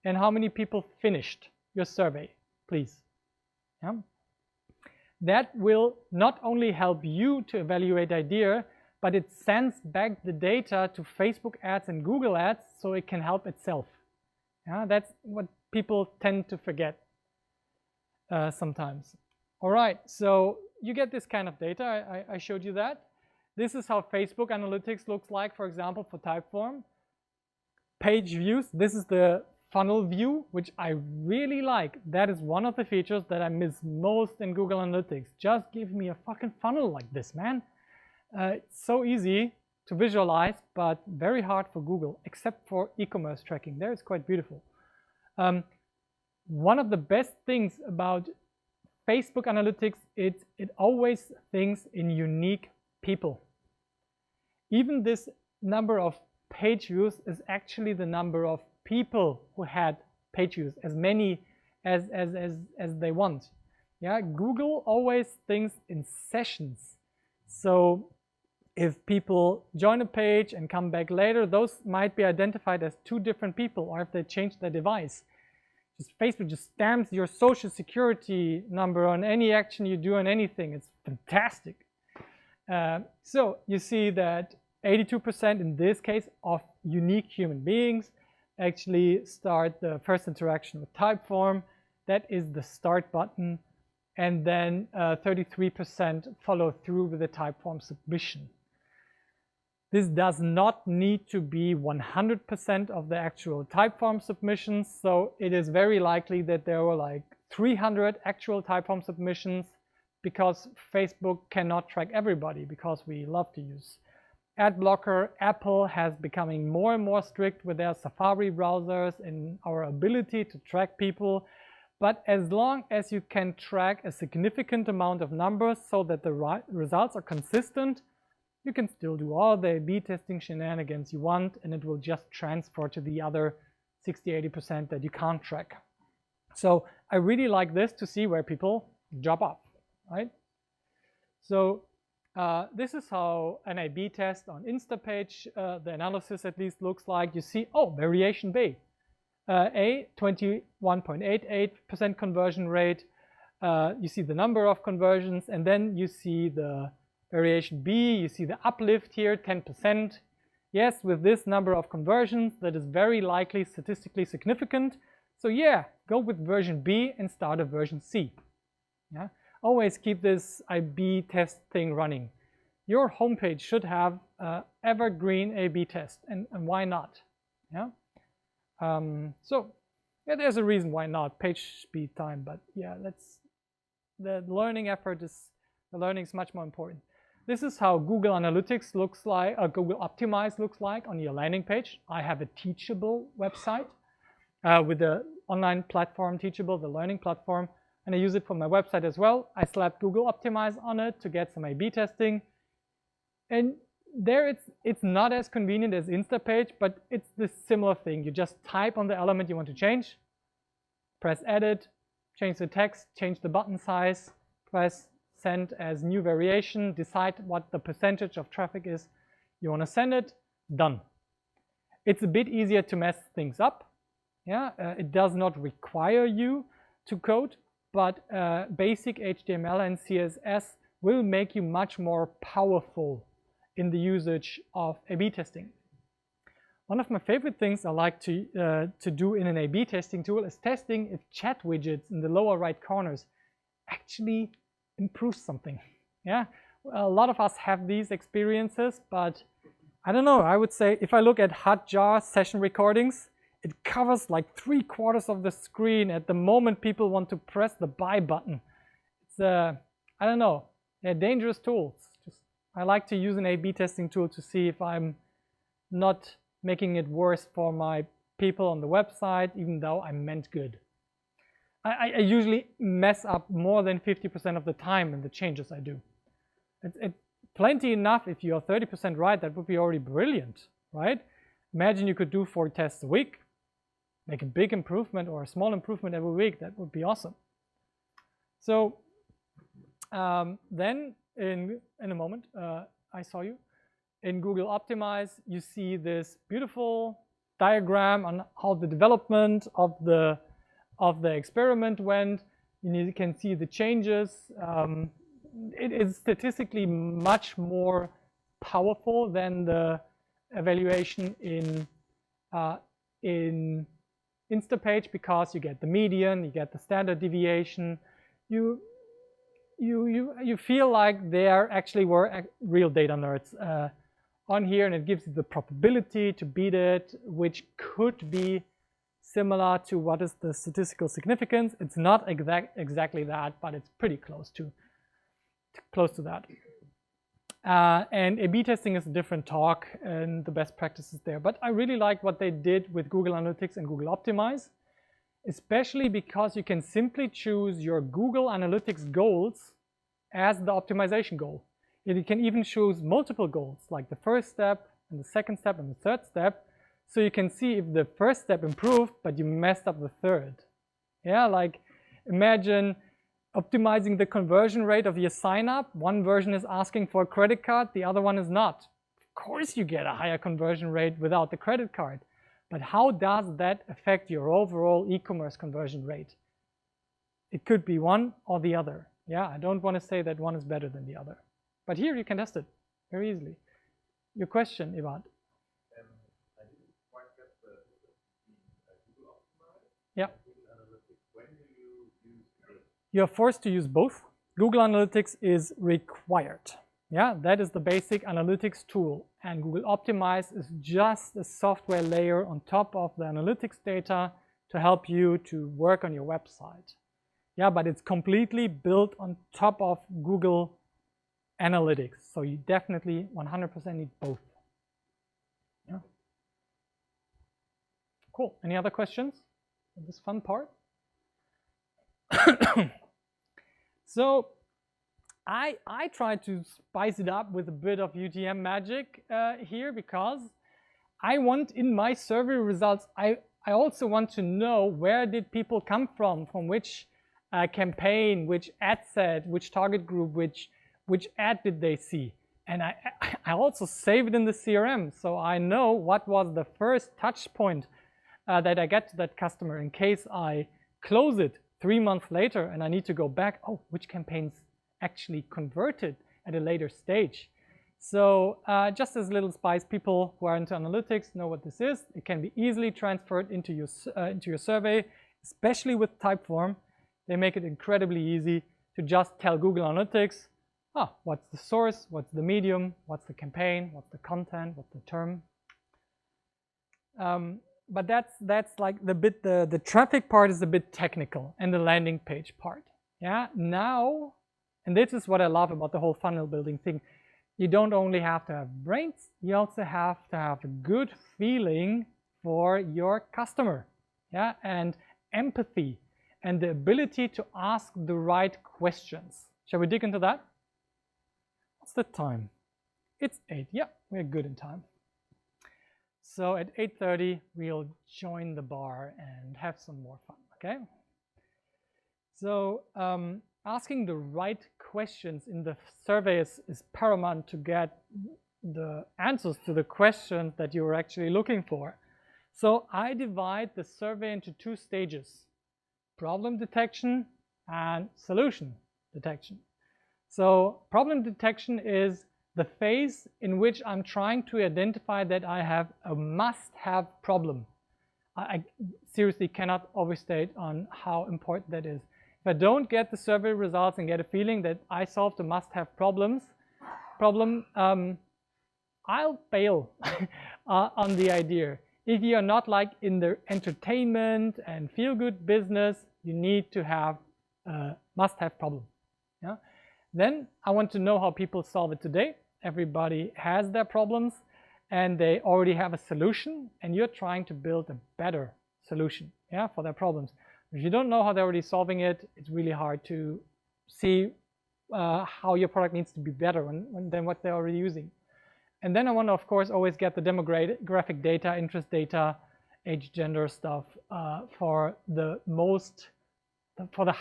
and how many people finished your survey, please. Yeah. That will not only help you to evaluate idea, but it sends back the data to Facebook ads and Google ads so it can help itself. Yeah, that's what people tend to forget sometimes. All right, so you get this kind of data. I showed you that. This is how Facebook analytics looks like, for example, for Typeform. Page views, this is the funnel view, which I really like. That is one of the features that I miss most in Google Analytics. Just give me a fucking funnel like this, man. It's so easy to visualize, but very hard for Google, except for e-commerce tracking. There it's quite beautiful. One of the best things about Facebook Analytics, it always thinks in unique people. Even this number of page views is actually the number of people who had page views, as many as they want. Yeah, Google always thinks in sessions. So if people join a page and come back later, those might be identified as two different people, or if they change their device. Facebook just stamps your social security number on any action you do on anything. It's fantastic. So you see that 82% in this case of unique human beings actually start the first interaction with Typeform. That is the start button. And then 33% follow through with the Typeform submission. This does not need to be 100% of the actual Typeform submissions. So it is very likely that there were like 300 actual Typeform submissions, because Facebook cannot track everybody, because we love to use ad blocker. Apple has becoming more and more strict with their Safari browsers in our ability to track people. But as long as you can track a significant amount of numbers so that the results are consistent, you can still do all the A/B testing shenanigans you want, and it will just transfer to the other 60–80% that you can't track. So I really like this to see where people drop off, right? So this is how an A/B test on Instapage, the analysis at least, looks like. You see, oh, variation B. A, 21.88% conversion rate. You see the number of conversions, and then you see the variation B. You see the uplift here, 10%. Yes, with this number of conversions, that is very likely statistically significant. So yeah, go with version B and start a version C. Yeah, always keep this A/B test thing running. Your homepage should have evergreen A/B test, and why not? Yeah. So yeah, there's a reason why not page speed time, but yeah, the learning effort is much more important. This is how Google Analytics looks like, Google Optimize looks like on your landing page. I have a Teachable website with the online platform Teachable, the learning platform, and I use it for my website as well. I slapped Google Optimize on it to get some A/B testing, and there it's not as convenient as Instapage, but it's the similar thing. You just type on the element you want to change, press edit, change the text, change the button size, press send as new variation, decide what the percentage of traffic is you want to send it, done. It's a bit easier to mess things up. Yeah, it does not require you to code, but basic HTML and CSS will make you much more powerful in the usage of A/B testing. One of my favorite things I like to do in an A/B testing tool is testing if chat widgets in the lower right corners actually improve something. Yeah, a lot of us have these experiences, but I don't know. I would say if I look at Hotjar session recordings, it covers like 3/4 of the screen at the moment people want to press the buy button. It's I don't know. They're dangerous tools. I like to use an A/B testing tool to see if I'm not making it worse for my people on the website, even though I meant good. I usually mess up more than 50% of the time in the changes I do. It's plenty enough. If you're 30% right, that would be already brilliant, right? Imagine you could do 4 tests a week, make a big improvement or a small improvement every week. That would be awesome. So then in a moment, I saw you. In Google Optimize, you see this beautiful diagram on how the development of the experiment went. You can see the changes. It is statistically much more powerful than the evaluation in Instapage, because you get the median, you get the standard deviation. you feel like there actually were real data nerds on here, and it gives you the probability to beat it, which could be similar to what is the statistical significance. It's not exactly that, but it's pretty close to that. And A/B testing is a different talk and the best practices there. But I really like what they did with Google Analytics and Google Optimize, especially because you can simply choose your Google Analytics goals as the optimization goal. And you can even choose multiple goals, like the first step and the second step and the third step. So you can see if the first step improved, but you messed up the third. Yeah, like imagine optimizing the conversion rate of your sign up. One version is asking for a credit card, the other one is not. Of course you get a higher conversion rate without the credit card. But how does that affect your overall e-commerce conversion rate? It could be one or the other. Yeah, I don't want to say that one is better than the other. But here you can test it very easily. Your question, Ivan? I didn't quite get the Google Optimize. Yeah. Google Analytics. When do you use it? You're forced to use both. Google Analytics is required. Yeah, that is the basic analytics tool. And Google Optimize is just a software layer on top of the analytics data to help you to work on your website. Yeah, but it's completely built on top of Google Analytics. So you definitely 100% need both. Yeah. Cool. Any other questions on this fun part? So I tried to spice it up with a bit of UTM magic here, because I want in my survey results, I also want to know where did people come from which campaign, which ad set, which target group, which ad did they see. And I also save it in the CRM, so I know what was the first touch point that I get to that customer in case I close it 3 months later and I need to go back, oh, which campaigns actually converted at a later stage. So just as a little spice, people who are into analytics know what this is. It can be easily transferred into your survey, especially with Typeform. They make it incredibly easy to just tell Google Analytics, what's the source, what's the medium, what's the campaign, what's the content, what's the term. But that's like the traffic part is a bit technical, and the landing page part. Yeah, now, and this is what I love about the whole funnel building thing. You don't only have to have brains, you also have to have a good feeling for your customer. Yeah, and empathy and the ability to ask the right questions. Shall we dig into that? What's the time? It's 8. Yeah, we're good in time. So at 8:30, we'll join the bar and have some more fun, okay? So asking the right questions in the survey is paramount to get the answers to the questions that you're actually looking for. So I divide the survey into 2 stages: problem detection and solution detection. So problem detection is the phase in which I'm trying to identify that I have a must-have problem. I seriously cannot overstate on how important that is. If I don't get the survey results and get a feeling that I solved the must-have problem, I'll bail on the idea. If you're not like in the entertainment and feel-good business, you need to have a must-have problem. Yeah? Then I want to know how people solve it today. Everybody has their problems and they already have a solution, and you're trying to build a better solution, yeah, for their problems. If you don't know how they're already solving it, it's really hard to see how your product needs to be better than what they're already using. And then I want to, of course, always get the demographic data, interest data, age, gender stuff for the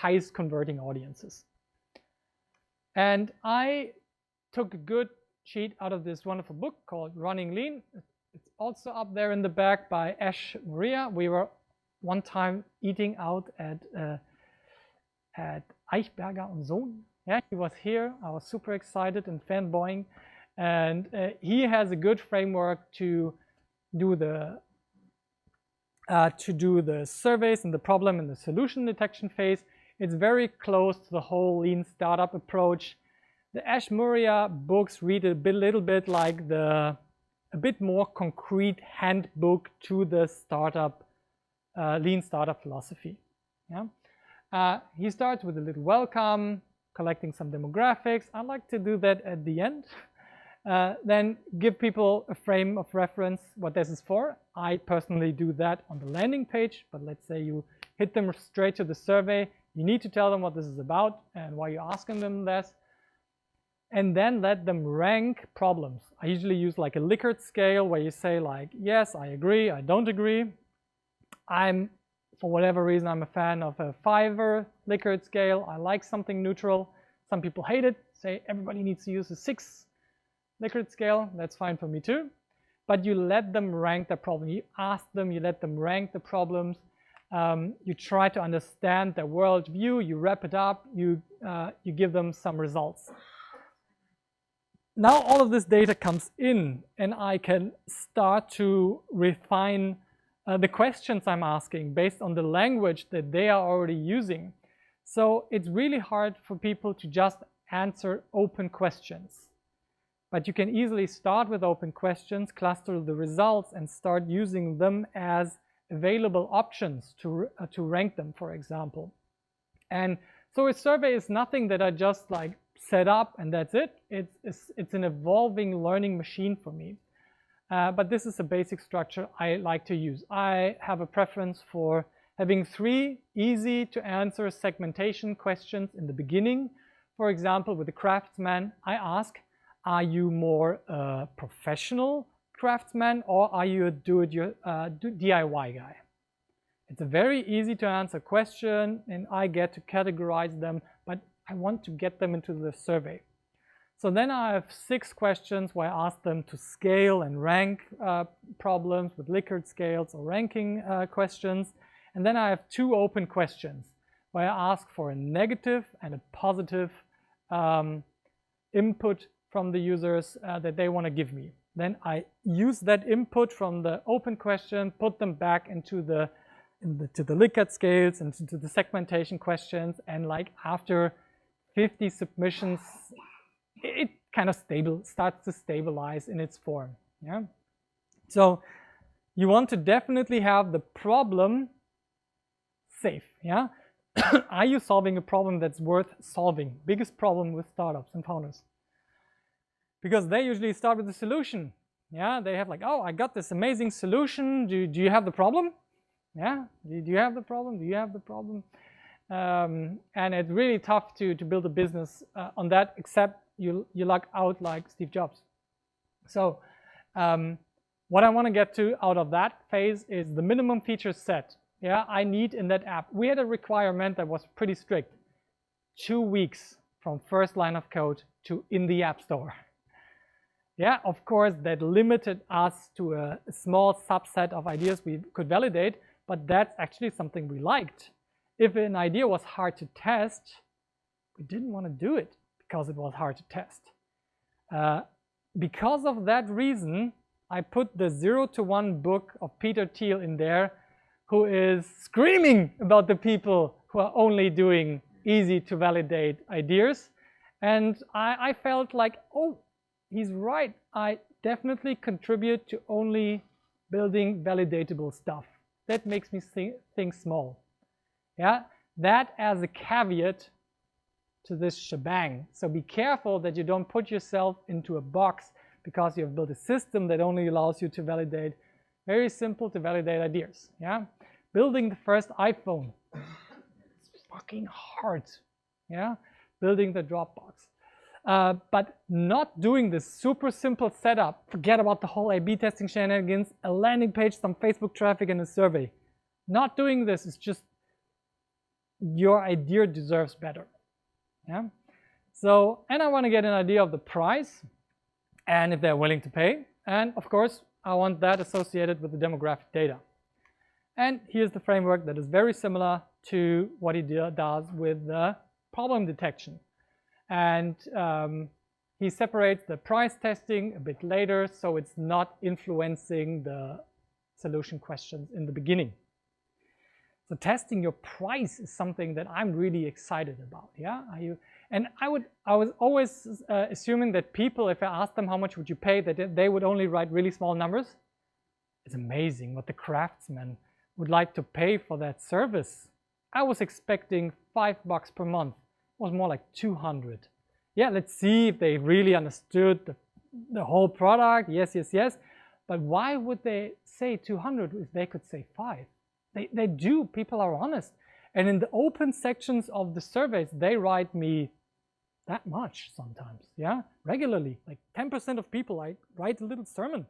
highest converting audiences. And I took a good sheet out of this wonderful book called Running Lean. It's also up there in the back by Ash Maria. We were one time eating out at Eichberger und Sohn. Yeah, he was here. I was super excited and fanboying. And he has a good framework to do the surveys and the problem and the solution detection phase It's very close to the whole lean startup approach. The Ashmuria books read a little bit like a bit more concrete handbook to the startup, lean startup philosophy. Yeah? He starts with a little welcome, collecting some demographics. I like to do that at the end. Then give people a frame of reference, what this is for. I personally do that on the landing page, but let's say you hit them straight to the survey. You need to tell them what this is about and why you're asking them this. And then let them rank problems. I usually use like a Likert scale where you say like, yes, I agree, I don't agree. For whatever reason, I'm a fan of a 5er Likert scale. I like something neutral. Some people hate it, say everybody needs to use a 6 Likert scale. That's fine for me too. But you let them rank the problem. You ask them, you let them rank the problems. You try to understand their worldview. You wrap it up. You give them some results. Now all of this data comes in, and I can start to refine the questions I'm asking based on the language that they are already using. So it's really hard for people to just answer open questions. But you can easily start with open questions, cluster the results, and start using them as available options to rank them, for example. And so a survey is nothing that I just like set up and that's it. It's an evolving learning machine for me. But this is a basic structure I like to use. I have a preference for having 3 easy to answer segmentation questions in the beginning. For example, with the craftsman, I ask, are you more a professional craftsman or are you a DIY guy? It's a very easy to answer question and I get to categorize them, but I want to get them into the survey. So then I have 6 questions where I ask them to scale and rank problems with Likert scales or ranking questions. And then I have 2 open questions where I ask for a negative and a positive input from the users that they want to give me. Then I use that input from the open question, put them back into the Likert scales and into the segmentation questions, and like after 50 submissions, it kind of starts to stabilize in its form. Yeah. So you want to definitely have the problem safe. Yeah. Are you solving a problem that's worth solving? Biggest problem with startups and founders. Because they usually start with the solution. Yeah, they have like, oh, I got this amazing solution. Do you have the problem? Yeah, do you have the problem? Do you have the problem? And it's really tough to build a business on that, except you luck out like Steve Jobs. So what I want to get to out of that phase is the minimum feature set. Yeah, I need in that app. We had a requirement that was pretty strict. 2 weeks from first line of code to in the App Store. Yeah, of course, that limited us to a small subset of ideas we could validate, but that's actually something we liked. If an idea was hard to test, we didn't want to do it because it was hard to test. Because of that reason, I put the 0 to 1 book of Peter Thiel in there, who is screaming about the people who are only doing easy to validate ideas. And I felt like, oh, he's right. I definitely contribute to only building validatable stuff. That makes me think small. Yeah, that as a caveat to this shebang. So be careful that you don't put yourself into a box because you have built a system that only allows you to validate very simple to validate ideas. Yeah, building the first iPhone, it's fucking hard. Yeah, building the Dropbox. But not doing this super simple setup, forget about the whole A/B testing shenanigans, a landing page, some Facebook traffic, and a survey. Not doing this is just, your idea deserves better. Yeah. So, and I want to get an idea of the price and if they're willing to pay. And of course, I want that associated with the demographic data. And here's the framework that is very similar to what he does with the problem detection. And he separates the price testing a bit later, so it's not influencing the solution questions in the beginning. So testing your price is something that I'm really excited about. Yeah, are you? And I was always assuming that people, if I asked them how much would you pay, that they would only write really small numbers. It's amazing what the craftsmen would like to pay for that service. I was expecting $5 per month. It was more like 200. Yeah, let's see if they really understood the whole product. Yes, yes, yes. But why would they say 200 if they could say 5? They do. People are honest. And in the open sections of the surveys, they write me that much sometimes, yeah, regularly. Like 10% of people, I write a little sermon.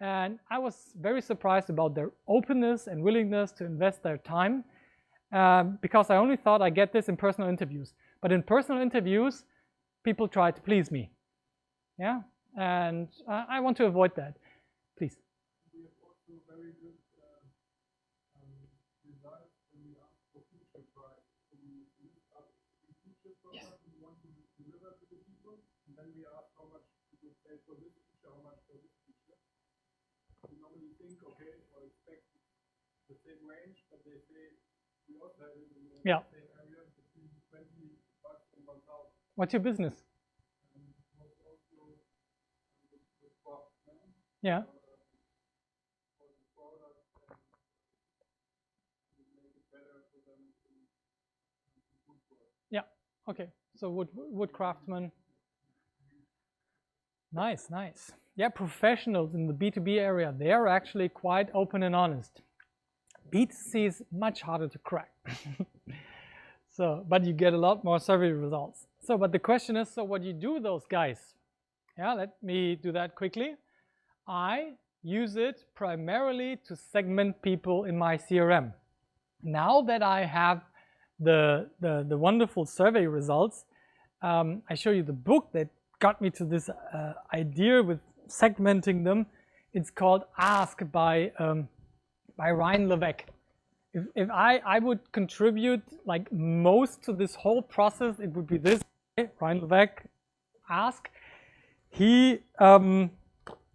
And I was very surprised about their openness and willingness to invest their time, because I only thought I get this in personal interviews. But in personal interviews, people try to please me, yeah, and I want to avoid that. Please. We have also very good results when we ask for feature price. So we list up the feature product we want to deliver to the people, and then we ask how much people pay for this feature, how much for this feature. We normally think, okay, or expect the same range, but they say we also have it in the same area between $20 and $1,000. What's your business? Yeah. Yeah. Okay. So wood craftsman. Nice, nice. Yeah, professionals in the B2B area, they are actually quite open and honest. B2C is much harder to crack. So, but you get a lot more survey results. So, but the question is, so what do you do with those guys? Yeah, let me do that quickly. I use it primarily to segment people in my CRM. Now that I have the wonderful survey results, I show you the book that got me to this idea with segmenting them. It's called Ask by Ryan Levesque. If I would contribute like most to this whole process, it would be this. Ryan Levesque, Ask. He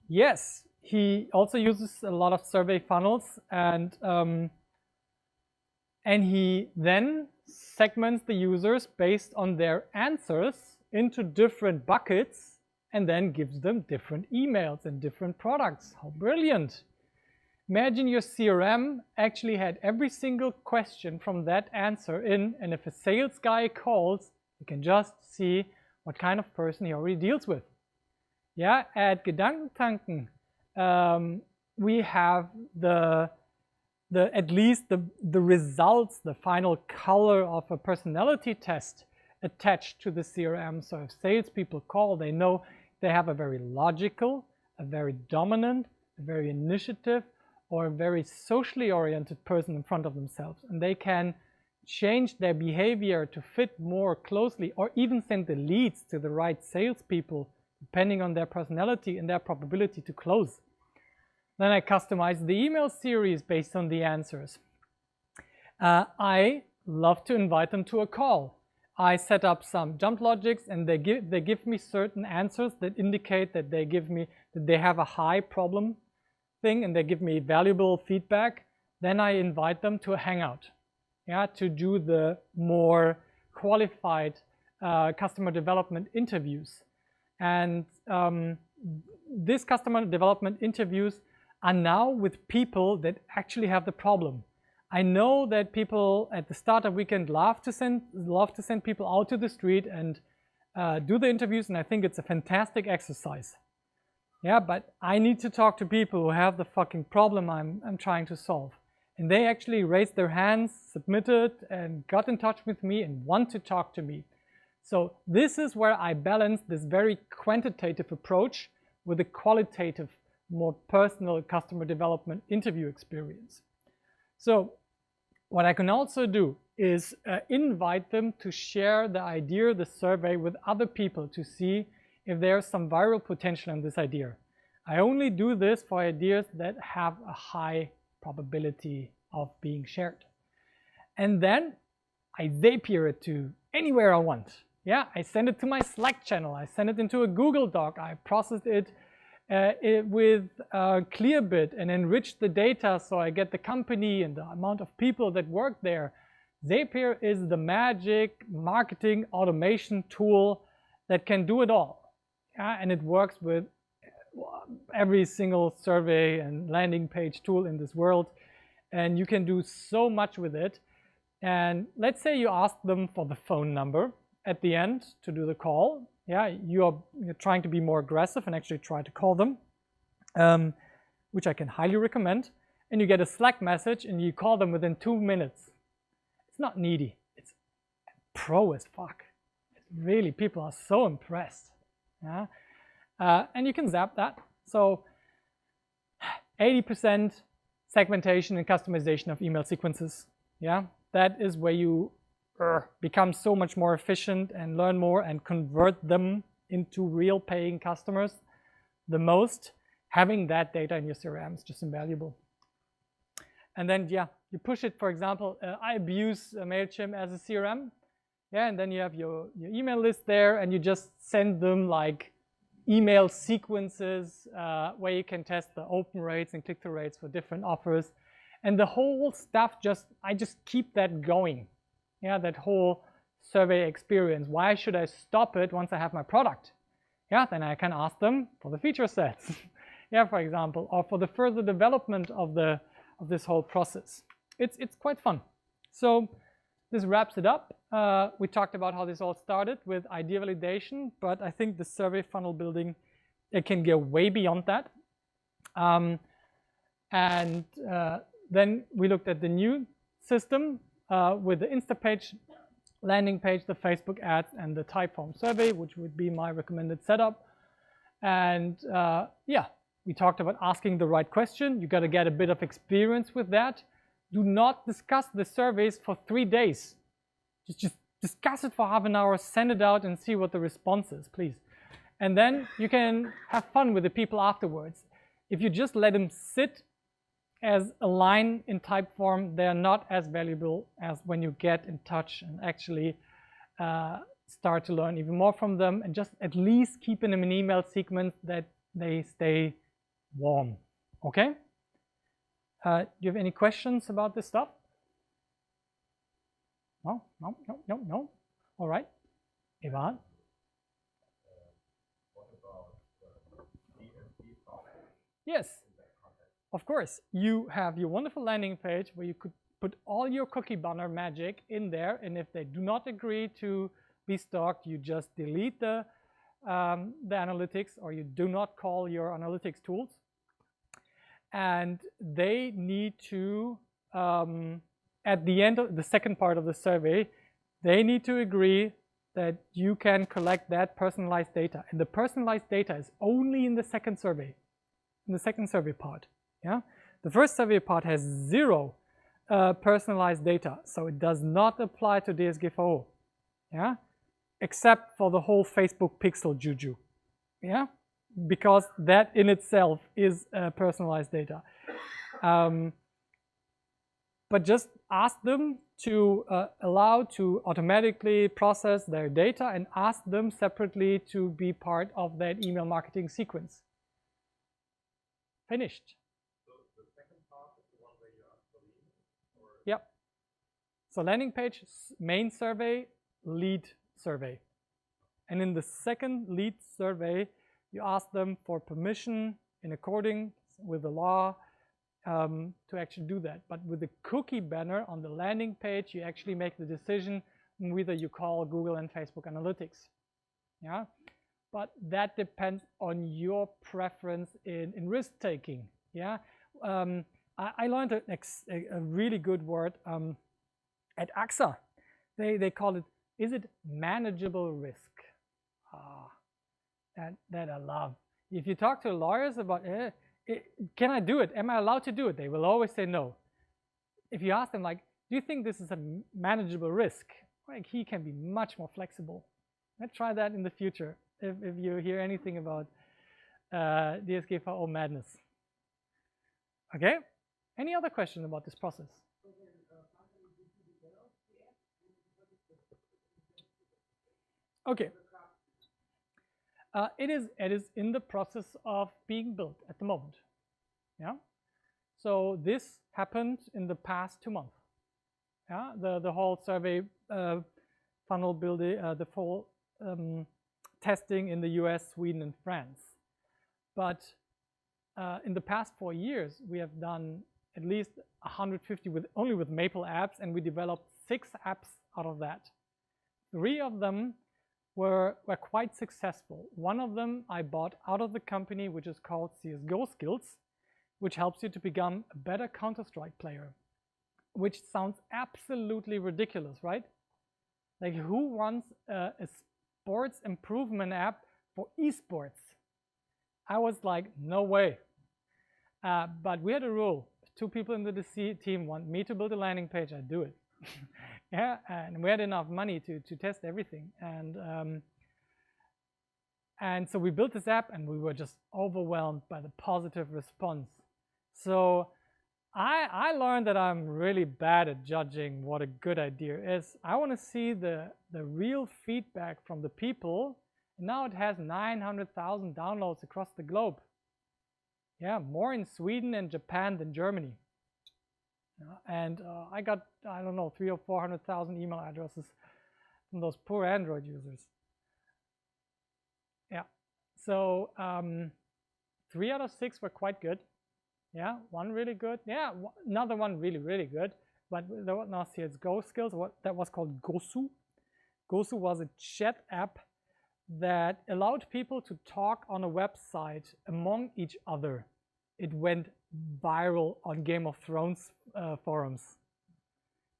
yes, he also uses a lot of survey funnels, and he then segments the users based on their answers into different buckets, and then gives them different emails and different products. How brilliant! Imagine your CRM actually had every single question from that answer in, and if a sales guy calls, you can just see what kind of person he already deals with. Yeah, at Gedankentanken, we have at least the results, the final color of a personality test attached to the CRM. So if salespeople call, they know they have a very logical, a very dominant, a very initiative, or a very socially oriented person in front of themselves, and they can change their behavior to fit more closely, or even send the leads to the right salespeople depending on their personality and their probability to close. Then I customize the email series based on the answers. I love to invite them to a call. I set up some jump logics, and they give me certain answers that indicate that they have a high problem thing, and they give me valuable feedback. Then I invite them to a hangout, yeah, to do the more qualified customer development interviews. And these customer development interviews are now with people that actually have the problem. I know that people at the startup weekend love to send people out to the street and do the interviews, and I think it's a fantastic exercise. Yeah, but I need to talk to people who have the fucking problem I'm trying to solve. And they actually raised their hands, submitted, and got in touch with me and want to talk to me. So this is where I balance this very quantitative approach with a qualitative, more personal customer development interview experience. So what I can also do is invite them to share the idea, the survey, with other people to see if there's some viral potential in this idea. I only do this for ideas that have a high probability of being shared. And then I Zapier it to anywhere I want. Yeah, I send it to my Slack channel, I send it into a Google Doc, I process it with Clearbit and enrich the data so I get the company and the amount of people that work there. Zapier is the magic marketing automation tool that can do it all. And it works with every single survey and landing page tool in this world. And you can do so much with it. And let's say you ask them for the phone number at the end to do the call. Yeah, you're trying to be more aggressive and actually try to call them, which I can highly recommend. And you get a Slack message and you call them within 2 minutes. It's not needy. It's pro as fuck. Really, people are so impressed. Yeah, and you can zap that. So 80% segmentation and customization of email sequences. Yeah, that is where you become so much more efficient and learn more and convert them into real paying customers the most. Having that data in your CRM is just invaluable. And then, yeah, you push it, for example, I abuse MailChimp as a CRM. Yeah, and then you have your email list there and you just send them like email sequences where you can test the open rates and click-through rates for different offers. And the whole stuff I just keep that going. Yeah, that whole survey experience. Why should I stop it once I have my product? Yeah, then I can ask them for the feature sets. Yeah, for example, or for the further development of this whole process. It's quite fun. So this wraps it up. We talked about how this all started with idea validation, but I think the survey funnel building, it can go way beyond that. Then we looked at the new system with the Instapage landing page, the Facebook ads, and the Typeform survey, which would be my recommended setup. And yeah, we talked about asking the right question. You got to get a bit of experience with that. Do not discuss the surveys for 3 days. Just discuss it for half an hour, send it out, and see what the response is, please. And then you can have fun with the people afterwards. If you just let them sit as a line in Typeform, they're not as valuable as when you get in touch and actually start to learn even more from them, and just at least keep in them an email sequence that they stay warm. Okay? Do you have any questions about this stuff? No. All right. Ivan? What about DSD part? Yes. Of course, you have your wonderful landing page where you could put all your cookie banner magic in there, and if they do not agree to be stalked, you just delete the analytics, or you do not call your analytics tools. And they need to, at the end of the second part of the survey, they need to agree that you can collect that personalized data. And the personalized data is only in the second survey, part. Yeah, the first survey part has 0 personalized data, so it does not apply to DSGVO. Yeah, except for the whole Facebook pixel juju. Yeah, because that in itself is personalized data. But just ask them to allow to automatically process their data, and ask them separately to be part of that email marketing sequence. Finished. Yep. So landing page, main survey, lead survey. And in the second lead survey, you ask them for permission in accordance with the law to actually do that. But with the cookie banner on the landing page, you actually make the decision whether you call Google and Facebook Analytics. Yeah. But that depends on your preference in risk taking. Yeah. I learned a really good word at AXA. They call it, is it manageable risk? That I love. If you talk to lawyers about, can I do it? Am I allowed to do it? They will always say no. If you ask them, like, do you think this is a manageable risk? Like, he can be much more flexible. Let's try that in the future if you hear anything about DSGVO madness. Okay? Any other question about this process? Okay. It is in the process of being built at the moment. Yeah. So this happened in the past 2 months. Yeah. The whole survey funnel building, the full testing in the US, Sweden, and France. But in the past 4 years, we have done at least 150 only with Maple apps, and we developed 6 apps out of that. 3 of them were quite successful. One of them I bought out of the company, which is called CSGO Skills, which helps you to become a better Counter-Strike player, which sounds absolutely ridiculous, right? Like, who wants a sports improvement app for esports? I was like, no way. But we had a rule. 2 people in the DC team want me to build a landing page, I do it. Yeah, and we had enough money to test everything. And so we built this app, and we were just overwhelmed by the positive response. So I learned that I'm really bad at judging what a good idea is. I want to see the real feedback from the people. And now it has 900,000 downloads across the globe. Yeah, more in Sweden and Japan than Germany. And I got, I don't know, 300,000 or 400,000 email addresses from those poor Android users. Yeah, so 3 out of 6 were quite good. Yeah, 1 really good. Yeah, another one really, really good. But there was not CSGO Skills. That was called Gosu. Gosu was a chat app that allowed people to talk on a website among each other. It went viral on Game of Thrones forums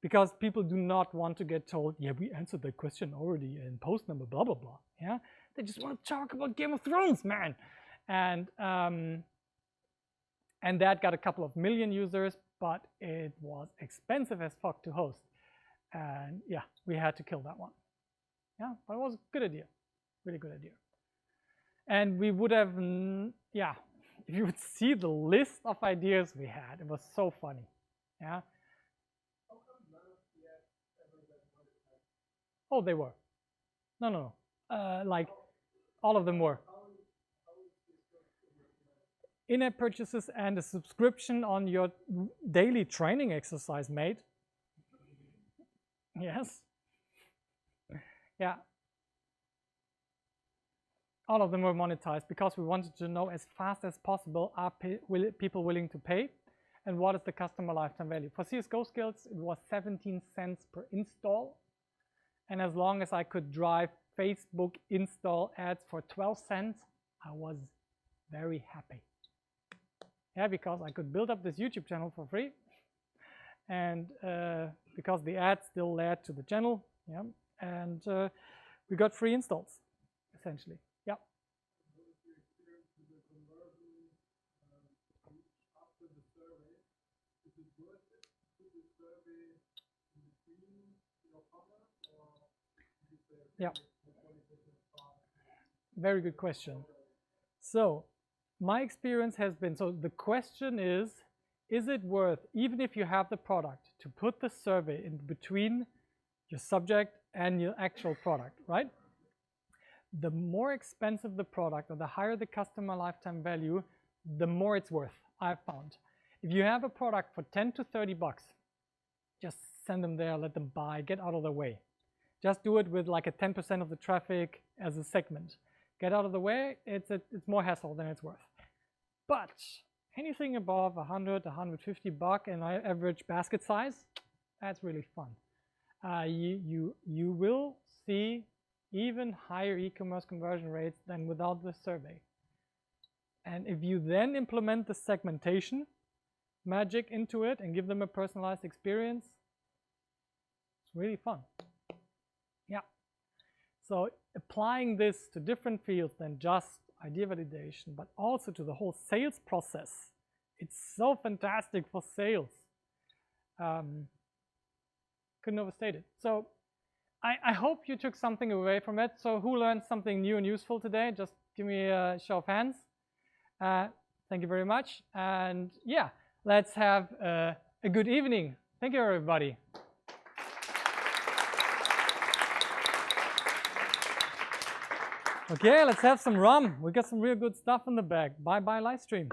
because people do not want to get told, yeah, we answered that question already in post number blah blah blah. Yeah, they just want to talk about Game of Thrones, man. And that got a couple of million users, but it was expensive as fuck to host. And yeah, we had to kill that one. Yeah, but it was a good idea. Really good idea. And we would have, yeah, if you would see the list of ideas we had, it was so funny. Yeah. Oh, they were. No. Like, all of them were. In-app purchases and a subscription on your daily training exercise, mate. Yes. Yeah. All of them were monetized because we wanted to know as fast as possible, are people willing to pay, and what is the customer lifetime value. For CSGO Skills, it was 17 cents per install, and as long as I could drive Facebook install ads for 12 cents, I was very happy. Yeah, because I could build up this YouTube channel for free, and because the ads still led to the channel, yeah, and we got free installs, essentially. Yeah. Yeah. Very good question. So my experience has been, so the question is it worth, even if you have the product, to put the survey in between your subject and your actual product, right? The more expensive the product or the higher the customer lifetime value, the more it's worth, I've found. If you have a product for 10 to 30 bucks, just send them there, let them buy, get out of the way. Just do it with like a 10% of the traffic as a segment. Get out of the way, it's more hassle than it's worth. But anything above 100, 150 bucks and average basket size, that's really fun. You will see even higher e-commerce conversion rates than without the survey. And if you then implement the segmentation magic into it and give them a personalized experience, it's really fun. Yeah. So applying this to different fields than just idea validation, but also to the whole sales process, it's so fantastic for sales. Couldn't overstate it. So I hope you took something away from it. So who learned something new and useful today? Just give me a show of hands. Thank you very much. And yeah, let's have a good evening. Thank you, everybody. Okay, let's have some rum. We got some real good stuff in the bag. Bye bye live stream.